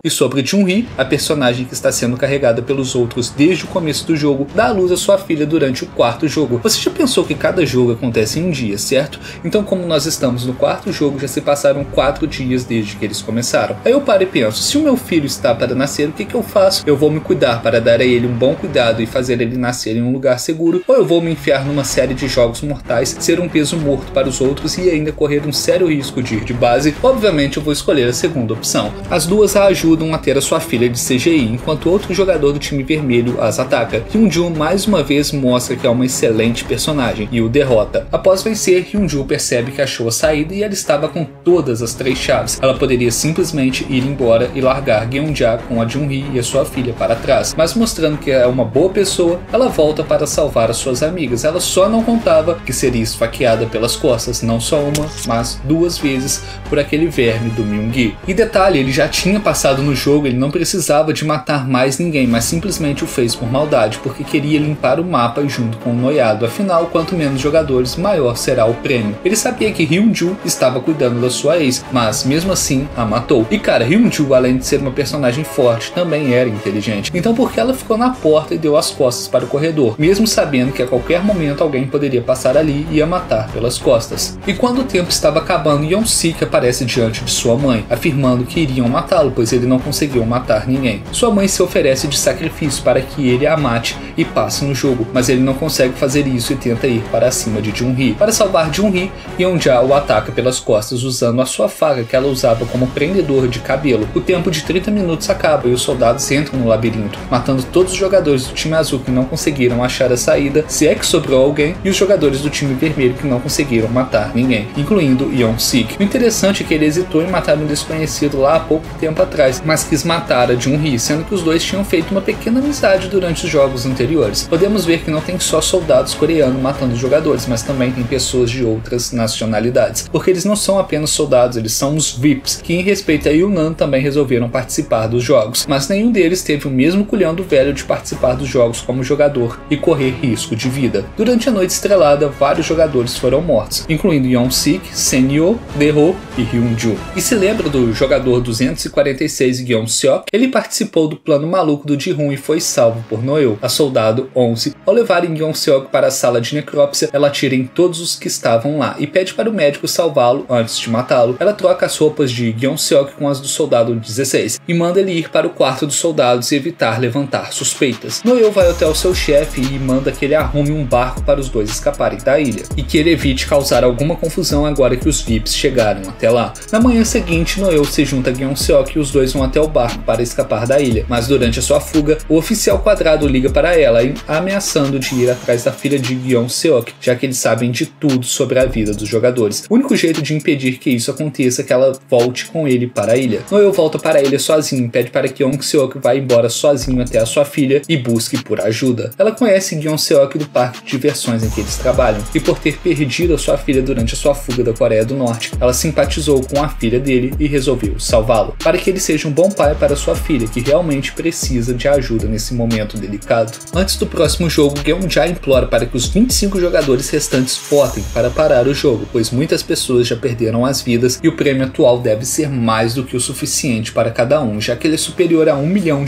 E sobre Jun-hee, a personagem que está sendo carregada pelos outros desde o começo do jogo, dá à luz a sua filha durante o quarto jogo. Você já pensou que cada jogo acontece em um dia, certo? Então, como nós estamos no quarto jogo, já se passaram 4 dias desde que eles começaram. Aí eu paro e penso, se o meu filho está para nascer, o que eu faço? Eu vou me cuidar para dar a ele um bom cuidado e fazer ele nascer em um lugar seguro, ou eu vou me enfiar numa série de jogos mortais, ser um peso morto para os outros e ainda correr um sério risco de ir de base? Obviamente eu vou escolher a segunda opção. As duas a ajudam a ter a sua filha de CGI, enquanto outro jogador do time vermelho as ataca. Hyun-joo mais uma vez mostra que é uma excelente personagem e o derrota. Após vencer, Hyun-joo percebe que achou a saída e ela estava com todas as 3 chaves. Ela poderia simplesmente ir embora e largar Geun-ja com a Jun-hee e a sua filha para trás, mas mostrando que é uma boa pessoa, ela volta para salvar as suas amigas. Ela só não contava que seria esfaqueada pelas costas, não só uma, mas 2 vezes por aquele verme do Myung-gi. E detalhe, ele já tinha passado no jogo, ele não precisava de matar mais ninguém, mas simplesmente o fez por maldade, porque queria limpar o mapa junto com o noiado. Afinal, quanto menos jogadores, maior será o prêmio. Ele sabia que Hyun-joo estava cuidando da sua ex, mas mesmo assim a matou. E cara, Hyun-joo, além de ser uma personagem forte, também era inteligente. Então por que ela ficou na porta e deu as costas para o corredor, mesmo sabendo que a qualquer momento alguém poderia passar ali e a matar pelas costas? E quando o tempo estava acabando, Yeon-sik aparece diante de sua mãe, afirmando que iriam matá-lo, pois ele não conseguiu matar ninguém. Sua mãe se oferece de sacrifício para que ele a mate e passe no jogo, mas ele não consegue fazer isso e tenta ir para cima de Jun-hee. Para salvar Jun-hee, Yeon-ja o ataca pelas costas usando a sua faca que ela usava como prendedor de cabelo. O tempo de 30 minutos acaba e os soldados entram no labirinto, matando todos os jogadores do time azul que não conseguiram achar a saída, se é que sobrou alguém, e os jogadores do time vermelho que não conseguiram matar ninguém, incluindo Yeon-sik. O interessante é que ele hesitou em matar um desconhecido lá há pouco tempo atrás, mas quis matar a Jun-hee, sendo que os dois tinham feito uma pequena amizade durante os jogos anteriores. Podemos ver que não tem só soldados coreanos matando os jogadores, mas também tem pessoas de outras nacionalidades, porque eles não são apenas soldados, eles são os VIPs, que em respeito a Yunnan também resolveram participar dos jogos, mas nenhum deles teve o mesmo culhão do velho de participar dos jogos como jogador e correr risco de vida. Durante a noite estrelada, vários jogadores foram mortos, incluindo Yeon-sik, Sen-yo, Dae-ho e Hyun-joo. E se lembra do jogador 246 Yeon-seok? Ele participou do plano maluco do Ji-hoon e foi salvo por Noel, a soldado 11. Ao levarem Yeon-seok para a sala de necrópsia, ela atira em todos os que estavam lá e pede para o médico salvá-lo antes de matá-lo. Ela troca as roupas de Yeon-seok com as do soldado 16 e manda ele ir para o quarto dos soldados e evitar levantar suspeitas. Noel vai até o seu chefe e manda que ele arrume um barco para os dois escaparem da ilha e que ele evite causar alguma confusão agora que os VIPs chegaram até lá. Na manhã seguinte, Noel se junta a Yeon-seok e os dois vão até o barco para escapar da ilha, mas durante a sua fuga, o oficial quadrado liga para ela, ameaçando de ir atrás da filha de Yeon-seok, já que eles sabem de tudo sobre a vida dos jogadores. O único jeito de impedir que isso aconteça é que ela volte com ele para a ilha. Noel volta para a ilha sozinho e pede para que Yeon-seok vá embora sozinho até a sua filha e busque por ajuda. Ela conhece Yeon-seok do parque de diversões em que eles trabalham, e por ter perdido a sua filha durante a sua fuga da Coreia do Norte, ela simpatizou com a filha dele e resolveu salvá-lo. Para que ele seja seja um bom pai para sua filha, que realmente precisa de ajuda nesse momento delicado. Antes do próximo jogo, Geum-ja implora para que os 25 jogadores restantes votem para parar o jogo, pois muitas pessoas já perderam as vidas e o prêmio atual deve ser mais do que o suficiente para cada um, já que ele é superior a $1 milhão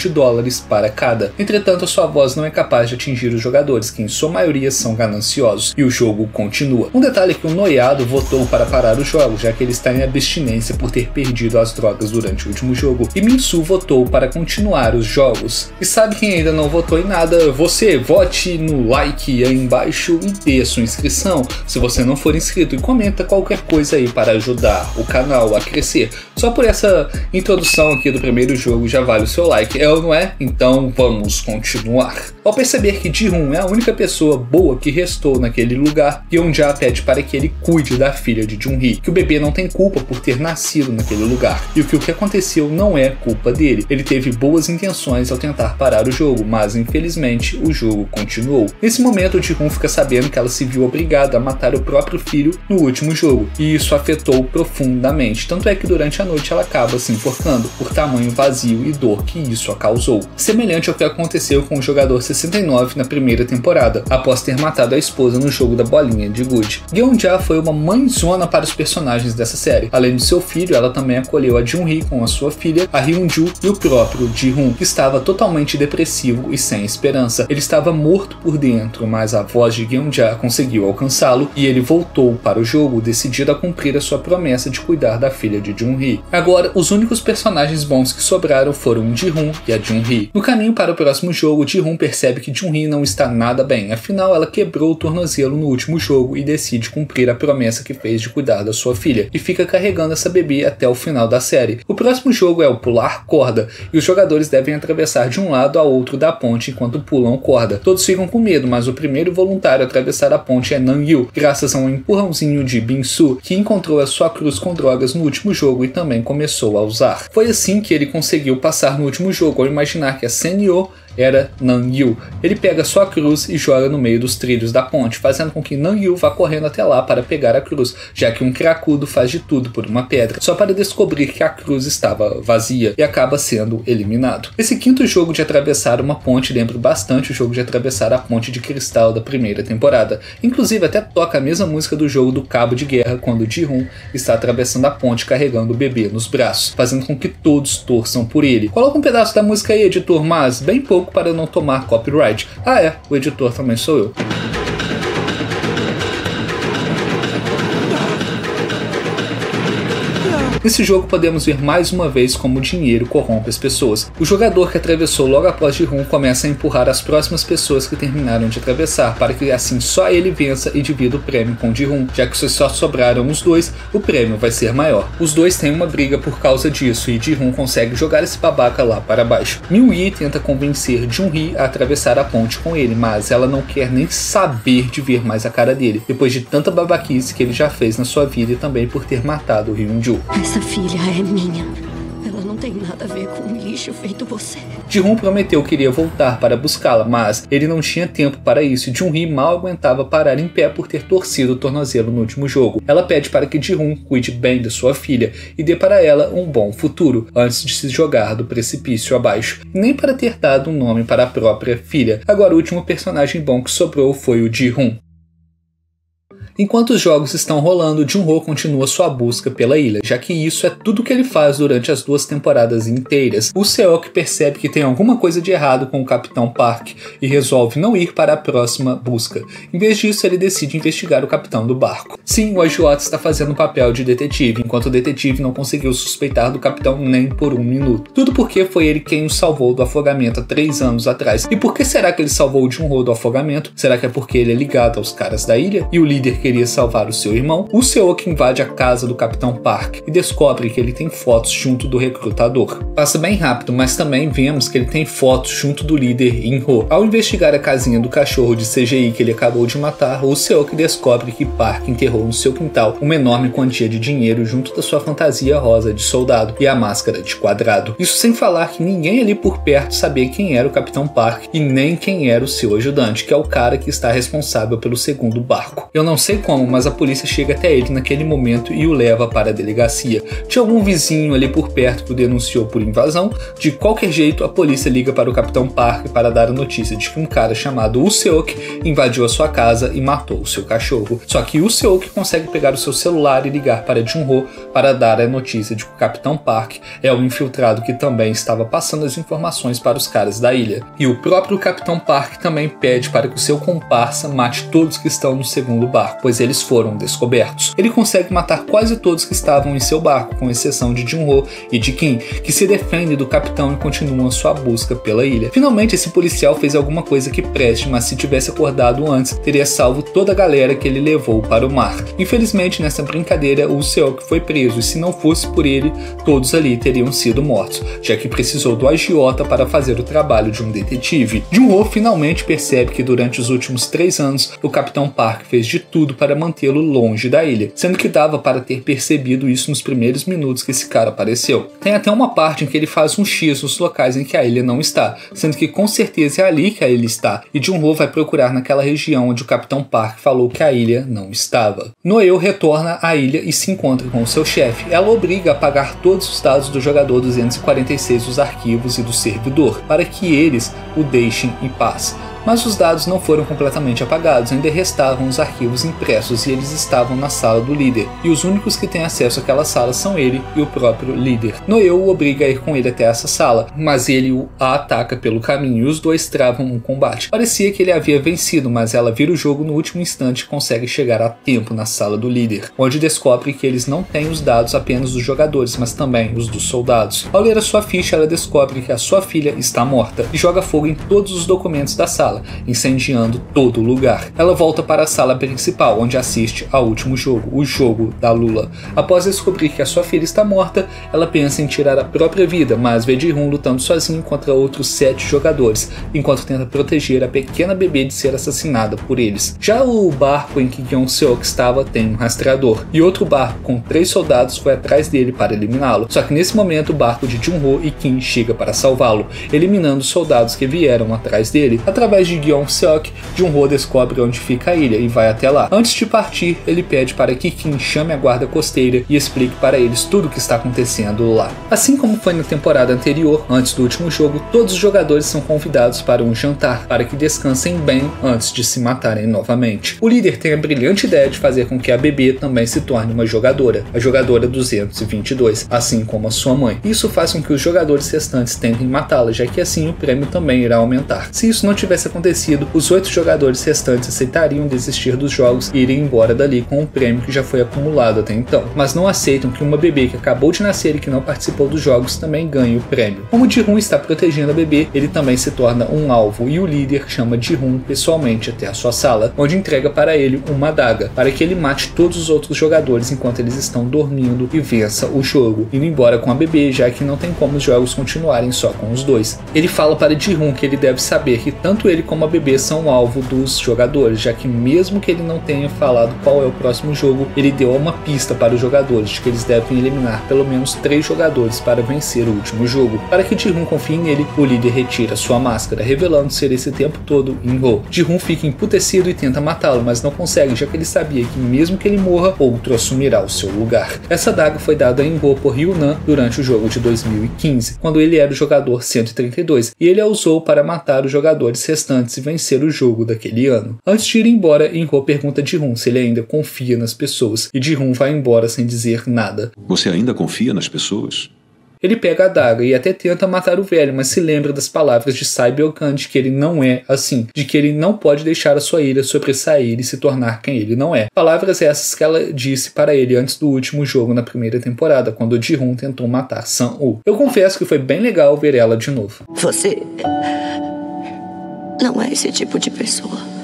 para cada. Entretanto, a sua voz não é capaz de atingir os jogadores, que em sua maioria são gananciosos, e o jogo continua. Um detalhe é que o noiado votou para parar o jogo, já que ele está em abstinência por ter perdido as drogas durante o último jogo, e Min-soo votou para continuar os jogos. E sabe quem ainda não votou em nada? Você, vote no like aí embaixo e dê a sua inscrição, se você não for inscrito, e comenta qualquer coisa aí para ajudar o canal a crescer. Só por essa introdução aqui do primeiro jogo já vale o seu like, é ou não é? Então vamos continuar. Ao perceber que Ji-hoon é a única pessoa boa que restou naquele lugar, Geum-ja pede para que ele cuide da filha de Jun-hee, que o bebê não tem culpa por ter nascido naquele lugar, e que o que aconteceu não é culpa dele. Ele teve boas intenções ao tentar parar o jogo, mas infelizmente o jogo continuou. Nesse momento, Ji-hoon fica sabendo que ela se viu obrigada a matar o próprio filho no último jogo, e isso afetou profundamente, tanto é que durante a noite ela acaba se enforcando por tamanho vazio e dor que isso a causou. Semelhante ao que aconteceu com o jogador 69 na primeira temporada, após ter matado a esposa no jogo da bolinha de gude. Geum-ja foi uma mãezona para os personagens dessa série. Além do seu filho, ela também acolheu a Jun-hee com a sua filha, a Hyun-ju, e o próprio Ji-hoon, que estava totalmente depressivo e sem esperança. Ele estava morto por dentro, mas a voz de Geum-ja conseguiu alcançá-lo e ele voltou para o jogo, decidido a cumprir a sua promessa de cuidar da filha de Jun-hee. Agora, os únicos personagens bons que sobraram foram o Ji-hoon e a Jun-hee. No caminho para o próximo jogo, Ji-hoon percebe que Jun-hee não está nada bem, afinal ela quebrou o tornozelo no último jogo e decide cumprir a promessa que fez de cuidar da sua filha, e fica carregando essa bebê até o final da série. O próximo jogo é o pular corda, e os jogadores devem atravessar de um lado ao outro da ponte enquanto pulam corda. Todos ficam com medo, mas o primeiro voluntário a atravessar a ponte é Nan-yu, graças a um empurrãozinho de Bin-soo, que encontrou a sua cruz com drogas no último jogo e também começou a usar. Foi assim que ele conseguiu passar no último jogo, ao imaginar que a Sen-yo era Nan-yu. Ele pega sua cruz e joga no meio dos trilhos da ponte, fazendo com que Nan-yu vá correndo até lá para pegar a cruz, já que um cracudo faz de tudo por uma pedra, só para descobrir que a cruz estava vazia e acaba sendo eliminado. Esse quinto jogo de atravessar uma ponte lembra bastante o jogo de atravessar a ponte de cristal da primeira temporada. Inclusive até toca a mesma música do jogo do Cabo de Guerra, quando Ji-hoon está atravessando a ponte carregando o bebê nos braços, fazendo com que todos torçam por ele. Coloca um pedaço da música aí, editor, mas bem pouco para não tomar copyright. Ah é, o editor também sou eu. Nesse jogo podemos ver mais uma vez como o dinheiro corrompe as pessoas. O jogador que atravessou logo após Ji-hoon começa a empurrar as próximas pessoas que terminaram de atravessar, para que assim só ele vença e divida o prêmio com Ji-hoon, já que se só sobraram os dois, o prêmio vai ser maior. Os dois têm uma briga por causa disso e Ji-hoon consegue jogar esse babaca lá para baixo. Min-hee tenta convencer Jun-hee a atravessar a ponte com ele, mas ela não quer nem saber de ver mais a cara dele, depois de tanta babaquice que ele já fez na sua vida e também por ter matado Hyun-ju.
Essa filha é minha. Ela não tem nada a ver com um lixo feito você.
Ji-hoon prometeu que iria voltar para buscá-la, mas ele não tinha tempo para isso e Jun-hee mal aguentava parar em pé por ter torcido o tornozelo no último jogo. Ela pede para que Ji-hoon cuide bem da sua filha e dê para ela um bom futuro, antes de se jogar do precipício abaixo, nem para ter dado um nome para a própria filha. Agora o último personagem bom que sobrou foi o Ji-hoon. Enquanto os jogos estão rolando, Jun-ho continua sua busca pela ilha, já que isso é tudo que ele faz durante as 2 temporadas inteiras. O Seok percebe que tem alguma coisa de errado com o Capitão Park e resolve não ir para a próxima busca. Em vez disso, ele decide investigar o capitão do barco. Sim, o agiota está fazendo o papel de detetive, enquanto o detetive não conseguiu suspeitar do capitão nem por 1 minuto. Tudo porque foi ele quem o salvou do afogamento há 3 anos atrás. E por que será que ele salvou o Jun-ho do afogamento? Será que é porque ele é ligado aos caras da ilha? E o líder queria salvar o seu irmão? O Seok invade a casa do Capitão Park e descobre que ele tem fotos junto do recrutador. Passa bem rápido, mas também vemos que ele tem fotos junto do líder In-ho. Ao investigar a casinha do cachorro de CGI que ele acabou de matar, o Seok descobre que Park enterrou no seu quintal uma enorme quantia de dinheiro junto da sua fantasia rosa de soldado e a máscara de quadrado. Isso sem falar que ninguém ali por perto sabia quem era o Capitão Park e nem quem era o seu ajudante, que é o cara que está responsável pelo segundo barco. Eu não sei sei como, mas a polícia chega até ele naquele momento e o leva para a delegacia. Tinha algum vizinho ali por perto que o denunciou por invasão. De qualquer jeito, a polícia liga para o Capitão Parker para dar a notícia de que um cara chamado Useok invadiu a sua casa e matou o seu cachorro. Só que Useok consegue pegar o seu celular e ligar para Jun-Ho para dar a notícia de que o Capitão Parker é o infiltrado que também estava passando as informações para os caras da ilha. E o próprio Capitão Parker também pede para que o seu comparsa mate todos que estão no segundo barco, pois eles foram descobertos. Ele consegue matar quase todos que estavam em seu barco, com exceção de Jun-Ho e de Kim, que se defendem do capitão e continuam sua busca pela ilha. Finalmente, esse policial fez alguma coisa que preste, mas se tivesse acordado antes, teria salvo toda a galera que ele levou para o mar. Infelizmente, nessa brincadeira, o Useok foi preso, e se não fosse por ele, todos ali teriam sido mortos, já que precisou do agiota para fazer o trabalho de um detetive. Jun-Ho finalmente percebe que durante os últimos 3 anos, o Capitão Parker fez de tudo para mantê-lo longe da ilha, sendo que dava para ter percebido isso nos primeiros minutos que esse cara apareceu. Tem até uma parte em que ele faz um X nos locais em que a ilha não está, sendo que com certeza é ali que a ilha está, e Jun-Ho vai procurar naquela região onde o Capitão Parker falou que a ilha não estava. Noel retorna à ilha e se encontra com o seu chefe. Ela obriga a apagar todos os dados do jogador 246 dos arquivos e do servidor, para que eles o deixem em paz. Mas os dados não foram completamente apagados, ainda restavam os arquivos impressos e eles estavam na sala do líder, e os únicos que têm acesso àquela sala são ele e o próprio líder. Noel o obriga a ir com ele até essa sala, mas ele a ataca pelo caminho e os dois travam um combate. Parecia que ele havia vencido, mas ela vira o jogo no último instante e consegue chegar a tempo na sala do líder, onde descobre que eles não têm os dados apenas dos jogadores, mas também os dos soldados. Ao ler a sua ficha, ela descobre que a sua filha está morta e joga fogo em todos os documentos da sala, incendiando todo o lugar. Ela volta para a sala principal, onde assiste ao último jogo, o jogo da Lula. Após descobrir que a sua filha está morta, ela pensa em tirar a própria vida, mas vê Ji-Hoon lutando sozinho contra outros 7 jogadores, enquanto tenta proteger a pequena bebê de ser assassinada por eles. Já o barco em que Yeon-seok estava tem um rastreador, e outro barco com 3 soldados foi atrás dele para eliminá-lo. Só que nesse momento o barco de Jun-Ho e Kim chega para salvá-lo, eliminando os soldados que vieram atrás dele. Através de Yeon-seok, Jun-Ho descobre onde fica a ilha e vai até lá. Antes de partir, ele pede para que Kim chame a guarda costeira e explique para eles tudo o que está acontecendo lá. Assim como foi na temporada anterior, antes do último jogo, todos os jogadores são convidados para um jantar, para que descansem bem antes de se matarem novamente. O líder tem a brilhante ideia de fazer com que a bebê também se torne uma jogadora, a jogadora 222, assim como a sua mãe. Isso faz com que os jogadores restantes tentem matá-la, já que assim o prêmio também irá aumentar. Se isso não tivesse acontecido, os 8 jogadores restantes aceitariam desistir dos jogos e irem embora dali com o prêmio que já foi acumulado até então, mas não aceitam que uma bebê que acabou de nascer e que não participou dos jogos também ganhe o prêmio. Como Ji-Hoon está protegendo a bebê, ele também se torna um alvo e o líder chama Ji-Hoon pessoalmente até a sua sala, onde entrega para ele uma adaga, para que ele mate todos os outros jogadores enquanto eles estão dormindo e vença o jogo, indo embora com a bebê, já que não tem como os jogos continuarem só com os dois. Ele fala para Ji-Hoon que ele deve saber que tanto ele como a bebê são alvo dos jogadores, já que mesmo que ele não tenha falado qual é o próximo jogo, ele deu uma pista para os jogadores de que eles devem eliminar pelo menos 3 jogadores para vencer o último jogo. Para que Ji-Hoon confie nele, o líder retira sua máscara, revelando ser esse tempo todo In-Ho. Ji-Hoon fica emputecido e tenta matá-lo, mas não consegue, já que ele sabia que mesmo que ele morra, outro assumirá o seu lugar. Essa adaga foi dada a In-Ho por Ryunan durante o jogo de 2015, quando ele era o jogador 132, e ele a usou para matar os jogadores restantes e vencer o jogo daquele ano. Antes de ir embora, In-Ho pergunta a Ji-Hoon se ele ainda confia nas pessoas, e Ji-Hoon vai embora sem dizer nada.
Você ainda confia nas pessoas?
Ele pega a adaga e até tenta matar o velho, mas se lembra das palavras de Sae-Byeok-kan de que ele não é assim, de que ele não pode deixar a sua ira sobressair e se tornar quem ele não é. Palavras essas que ela disse para ele antes do último jogo na primeira temporada, quando Ji-Hoon tentou matar Sang-woo. Eu confesso que foi bem legal ver ela de novo.
Você não é esse tipo de pessoa.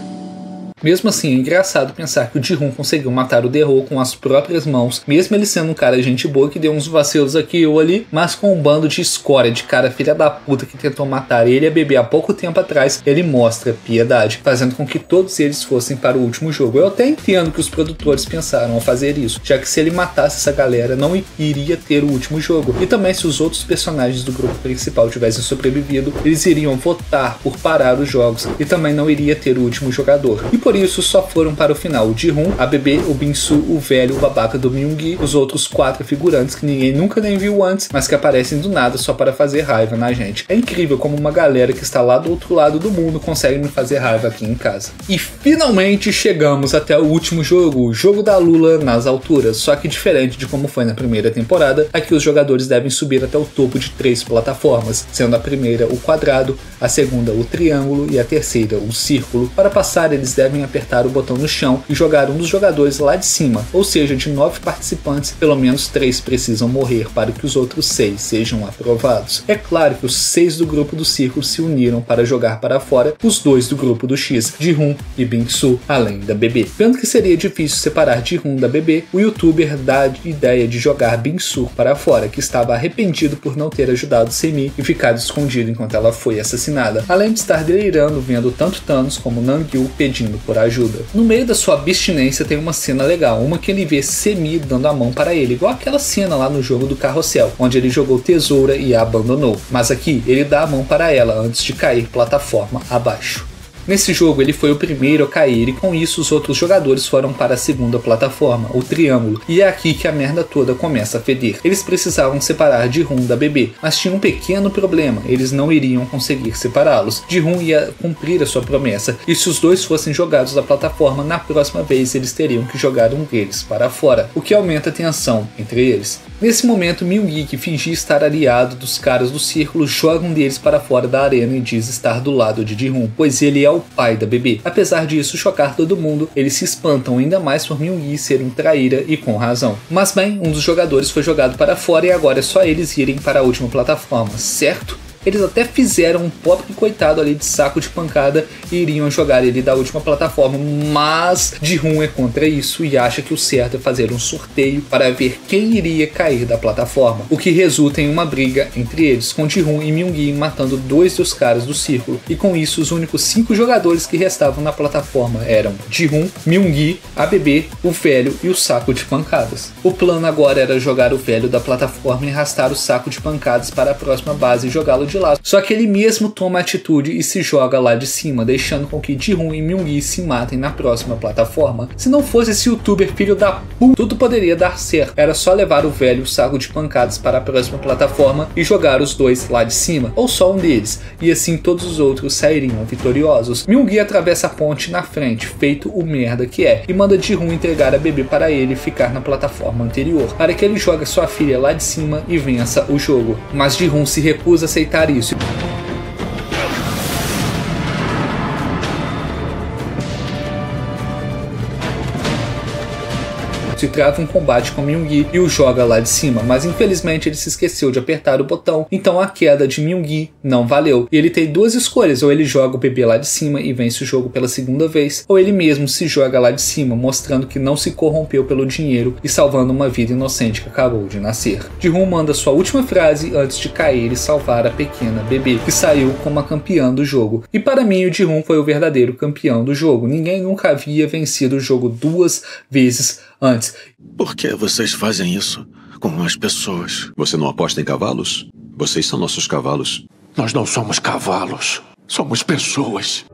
Mesmo assim, é engraçado pensar que o Ji-Hoon conseguiu matar o The-Ho com as próprias mãos, mesmo ele sendo um cara gente boa que deu uns vacilos aqui ou ali, mas com um bando de escória, de cara filha da puta que tentou matar ele e a bebê há pouco tempo atrás, ele mostra piedade, fazendo com que todos eles fossem para o último jogo. Eu até entendo que os produtores pensaram ao fazer isso, já que se ele matasse essa galera, não iria ter o último jogo. E também se os outros personagens do grupo principal tivessem sobrevivido, eles iriam votar por parar os jogos e também não iria ter o último jogador. E por por isso só foram para o final o Ji-hoon, a bebê, o Bin-soo, o velho, o babaca do Myung-gi, os outros 4 figurantes que ninguém nunca nem viu antes, mas que aparecem do nada só para fazer raiva na gente. É incrível como uma galera que está lá do outro lado do mundo consegue me fazer raiva aqui em casa. E finalmente chegamos até o último jogo, o jogo da Lula nas alturas, só que diferente de como foi na primeira temporada, aqui os jogadores devem subir até o topo de 3 plataformas, sendo a primeira o quadrado, a segunda o triângulo e a terceira o círculo. Para passar, eles devem apertar o botão no chão e jogar um dos jogadores lá de cima, ou seja, de 9 participantes, pelo menos 3 precisam morrer para que os outros 6 sejam aprovados. É claro que os 6 do grupo do círculo se uniram para jogar para fora os 2 do grupo do X, Ji-hoon e Bin-soo, além da bebê. Vendo que seria difícil separar Ji-hoon da bebê, o youtuber dá a ideia de jogar Bin-soo para fora, que estava arrependido por não ter ajudado Semi e ficado escondido enquanto ela foi assassinada, além de estar delirando vendo tanto Thanos como Namgyu pedindo por ajuda. No meio da sua abstinência tem uma cena legal, uma que ele vê Semi dando a mão para ele, igual aquela cena lá no jogo do carrossel, onde ele jogou tesoura e a abandonou, mas aqui ele dá a mão para ela antes de cair plataforma abaixo. Nesse jogo ele foi o primeiro a cair e com isso os outros jogadores foram para a segunda plataforma, o triângulo, e é aqui que a merda toda começa a feder. Eles precisavam separar Ji-hoon da bebê, mas tinha um pequeno problema, eles não iriam conseguir separá-los. Ji-hoon ia cumprir a sua promessa, e se os dois fossem jogados da plataforma, na próxima vez eles teriam que jogar um deles para fora, o que aumenta a tensão entre eles. Nesse momento, Myung-gi, que fingia estar aliado dos caras do círculo, joga um deles para fora da arena e diz estar do lado de Ji-hoon, pois ele é o pai da bebê. Apesar disso chocar todo mundo, eles se espantam ainda mais por Myung-gi ser um traíra e com razão. Mas bem, um dos jogadores foi jogado para fora e agora é só eles irem para a última plataforma, certo? Eles até fizeram um pobre coitado ali de saco de pancada e iriam jogar ele da última plataforma, mas Ji-hoon é contra isso e acha que o certo é fazer um sorteio para ver quem iria cair da plataforma, o que resulta em uma briga entre eles, com Ji-hoon e Myung-gi matando 2 dos caras do círculo, e com isso os únicos 5 jogadores que restavam na plataforma eram Ji-hoon, Myung-gi, a bebê, o velho e o saco de pancadas. O plano agora era jogar o velho da plataforma e arrastar o saco de pancadas para a próxima base e jogá-lo de lá. Só que ele mesmo toma atitude e se joga lá de cima, deixando com que Ji-hoon e Myung-gi se matem na próxima plataforma. Se não fosse esse youtuber filho da puta, tudo poderia dar certo. Era só levar o velho saco de pancadas para a próxima plataforma e jogar os 2 lá de cima, ou só um deles, e assim todos os outros sairiam vitoriosos. Myung-gi atravessa a ponte na frente, feito o merda que é, e manda Ji-hoon entregar a bebê para ele e ficar na plataforma anterior, para que ele jogue sua filha lá de cima e vença o jogo. Mas Ji-hoon se recusa a aceitar isso. Se trava um combate com Myung-gi e o joga lá de cima, mas infelizmente ele se esqueceu de apertar o botão, então a queda de Myung-gi não valeu. E ele tem 2 escolhas, ou ele joga o bebê lá de cima e vence o jogo pela segunda vez, ou ele mesmo se joga lá de cima, mostrando que não se corrompeu pelo dinheiro e salvando uma vida inocente que acabou de nascer. Ji-hoon manda sua última frase antes de cair e salvar a pequena bebê, que saiu como a campeã do jogo. E para mim o Ji-hoon foi o verdadeiro campeão do jogo. Ninguém nunca havia vencido o jogo 2 vezes antes.
Por que vocês fazem isso com as pessoas? Você não aposta em cavalos? Vocês são nossos cavalos.
Nós não somos cavalos, somos pessoas.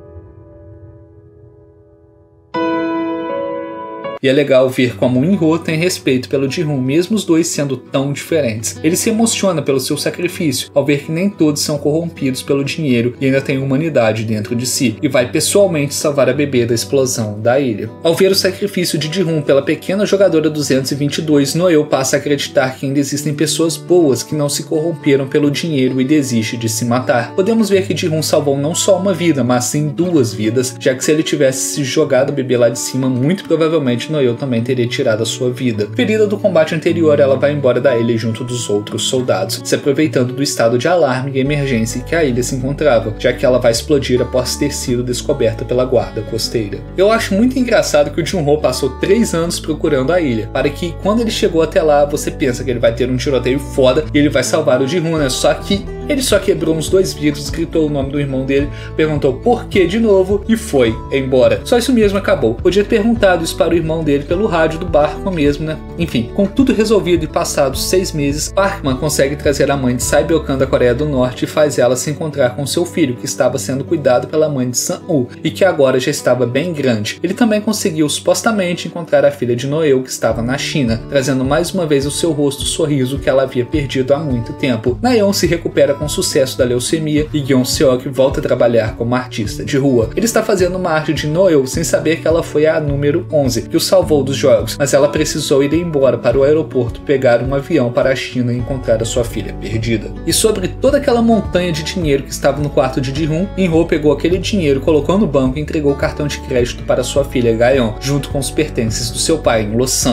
E é legal ver como o In-ho tem respeito pelo Ji-hoon, mesmo os dois sendo tão diferentes. Ele se emociona pelo seu sacrifício, ao ver que nem todos são corrompidos pelo dinheiro e ainda tem humanidade dentro de si, e vai pessoalmente salvar a bebê da explosão da ilha. Ao ver o sacrifício de Ji-hoon pela pequena jogadora 222, Noel passa a acreditar que ainda existem pessoas boas que não se corromperam pelo dinheiro e desiste de se matar. Podemos ver que Ji-hoon salvou não só uma vida, mas sim 2 vidas, já que se ele tivesse se jogado o bebê lá de cima, muito provavelmente Noel também teria tirado a sua vida. Ferida do combate anterior, ela vai embora da ilha junto dos outros soldados, se aproveitando do estado de alarme e emergência em que a ilha se encontrava, já que ela vai explodir após ter sido descoberta pela guarda costeira. Eu acho muito engraçado que o Jun-ho passou 3 anos procurando a ilha, para que quando ele chegou até lá, você pensa que ele vai ter um tiroteio foda e ele vai salvar o Ji-hoon, né? Só que Ele só quebrou uns 2 vidros, gritou o nome do irmão dele, perguntou por que de novo e foi embora. Só isso mesmo, acabou. Podia ter perguntado isso para o irmão dele pelo rádio do barco mesmo, né? Enfim, com tudo resolvido e passados 6 meses, Parkman consegue trazer a mãe de Sae-byeok-kan da Coreia do Norte e faz ela se encontrar com seu filho, que estava sendo cuidado pela mãe de Sang-woo e que agora já estava bem grande. Ele também conseguiu supostamente encontrar a filha de Noel, que estava na China, trazendo mais uma vez o seu rosto sorriso que ela havia perdido há muito tempo. Nayeon se recupera com sucesso da leucemia e Yeon-seok volta a trabalhar como artista de rua. Ele está fazendo uma arte de Noel sem saber que ela foi a número 11, que o salvou dos jogos, mas ela precisou ir embora para o aeroporto, pegar um avião para a China e encontrar a sua filha perdida. E sobre toda aquela montanha de dinheiro que estava no quarto de Ji-hoon, In-ho pegou aquele dinheiro, colocou no banco e entregou o cartão de crédito para sua filha Ga-yeon, junto com os pertences do seu pai em Los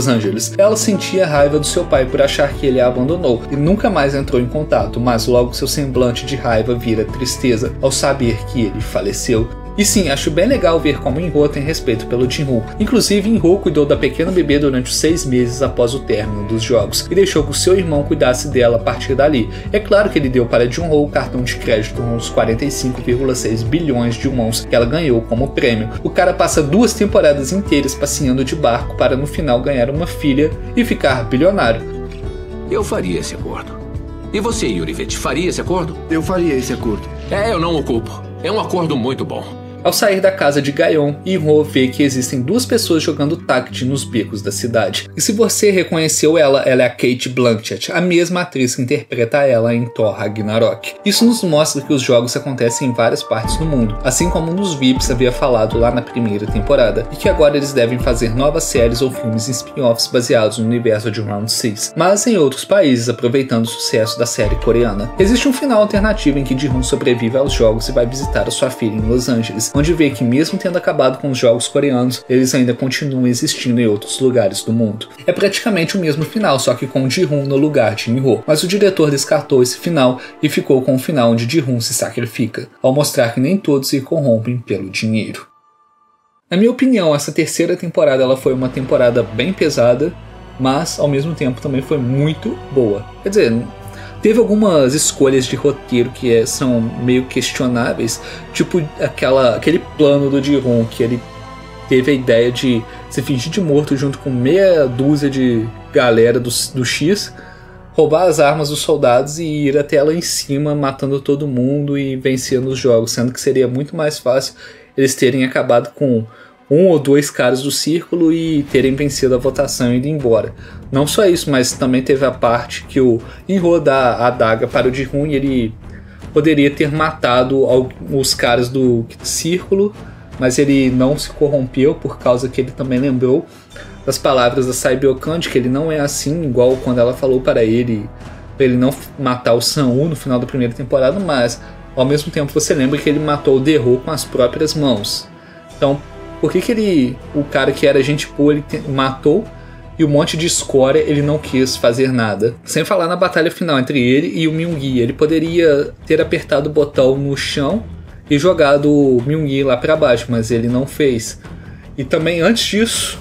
Angeles. Ela sentia raiva do seu pai por achar que ele a abandonou e nunca mais entrou em contato, mas logo seu semblante de raiva vira tristeza ao saber que ele faleceu. E sim, acho bem legal ver como In-ho tem respeito pelo Jin-woo. Inclusive, In-ho cuidou da pequena bebê durante os 6 meses após o término dos jogos e deixou que o seu irmão cuidasse dela a partir dali. É claro que ele deu para Jin-ho o cartão de crédito com os 45,6 bilhões de wons que ela ganhou como prêmio. O cara passa 2 temporadas inteiras passeando de barco para no final ganhar uma filha e ficar bilionário.
Eu faria esse acordo. E você, Yurevich, faria esse acordo?
Eu faria esse acordo.
Eu não o culpo. É um acordo muito bom.
Ao sair da casa de Ga-yeon, In-ho vê que existem 2 pessoas jogando takt nos becos da cidade. E se você reconheceu ela é a Cate Blanchett, a mesma atriz que interpreta ela em Thor Ragnarok. Isso nos mostra que os jogos acontecem em várias partes do mundo, assim como um dos VIPs havia falado lá na primeira temporada, e que agora eles devem fazer novas séries ou filmes em spin-offs baseados no universo de Round 6, mas em outros países, aproveitando o sucesso da série coreana. Existe um final alternativo em que Ji-hoon sobrevive aos jogos e vai visitar a sua filha em Los Angeles, onde vê que mesmo tendo acabado com os jogos coreanos, eles ainda continuam existindo em outros lugares do mundo. É praticamente o mesmo final, só que com Ji-hoon no lugar de In-ho, mas o diretor descartou esse final e ficou com o final onde Ji-hoon se sacrifica, ao mostrar que nem todos se corrompem pelo dinheiro. Na minha opinião, essa terceira temporada ela foi uma temporada bem pesada, mas ao mesmo tempo também foi muito boa. Quer dizer, teve algumas escolhas de roteiro que são meio questionáveis, tipo aquele plano do Ji-hoon, que ele teve a ideia de se fingir de morto junto com meia dúzia de galera do X, roubar as armas dos soldados e ir até lá em cima matando todo mundo e vencendo os jogos, sendo que seria muito mais fácil eles terem acabado com 1 ou 2 caras do círculo e terem vencido a votação e ido embora. Não só isso, mas também teve a parte que o In-ho dá a adaga para o Ji-hoon e ele poderia ter matado os caras do círculo, mas ele não se corrompeu por causa que ele também lembrou das palavras da Sae-byeok-kan, de que ele não é assim, igual quando ela falou para ele não matar o Sang-woo no final da primeira temporada, mas ao mesmo tempo você lembra que ele matou o The-ho com as próprias mãos. Então, por que o cara que era gente boa, ele matou e um monte de escória ele não quis fazer nada? Sem falar na batalha final entre ele e o Myung-gi. Ele poderia ter apertado o botão no chão e jogado o Myung-gi lá para baixo, mas ele não fez. E também antes disso,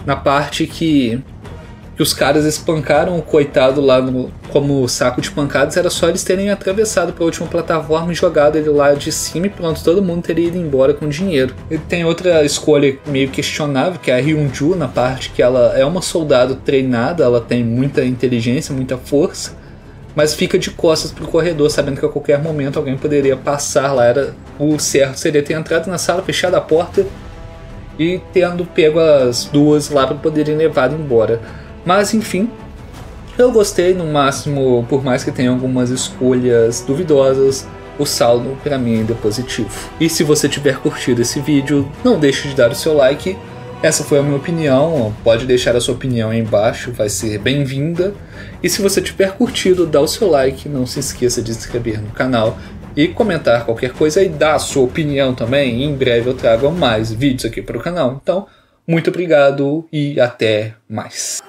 na parte que os caras espancaram o coitado lá como saco de pancadas, era só eles terem atravessado para a última plataforma e jogado ele lá de cima e pronto, todo mundo teria ido embora com dinheiro. E tem outra escolha meio questionável, que é a Hyun-ju, na parte que ela é uma soldado treinada, ela tem muita inteligência, muita força, mas fica de costas pro corredor, sabendo que a qualquer momento alguém poderia passar lá. O certo seria ter entrado na sala, fechado a porta e tendo pego as 2 lá para poderem levar embora. Mas enfim, eu gostei no máximo, por mais que tenha algumas escolhas duvidosas, o saldo para mim ainda é positivo. E se você tiver curtido esse vídeo, não deixe de dar o seu like. Essa foi a minha opinião, pode deixar a sua opinião aí embaixo, vai ser bem-vinda. E se você tiver curtido, dá o seu like, não se esqueça de se inscrever no canal e comentar qualquer coisa e dar a sua opinião também. Em breve eu trago mais vídeos aqui para o canal. Então, muito obrigado e até mais.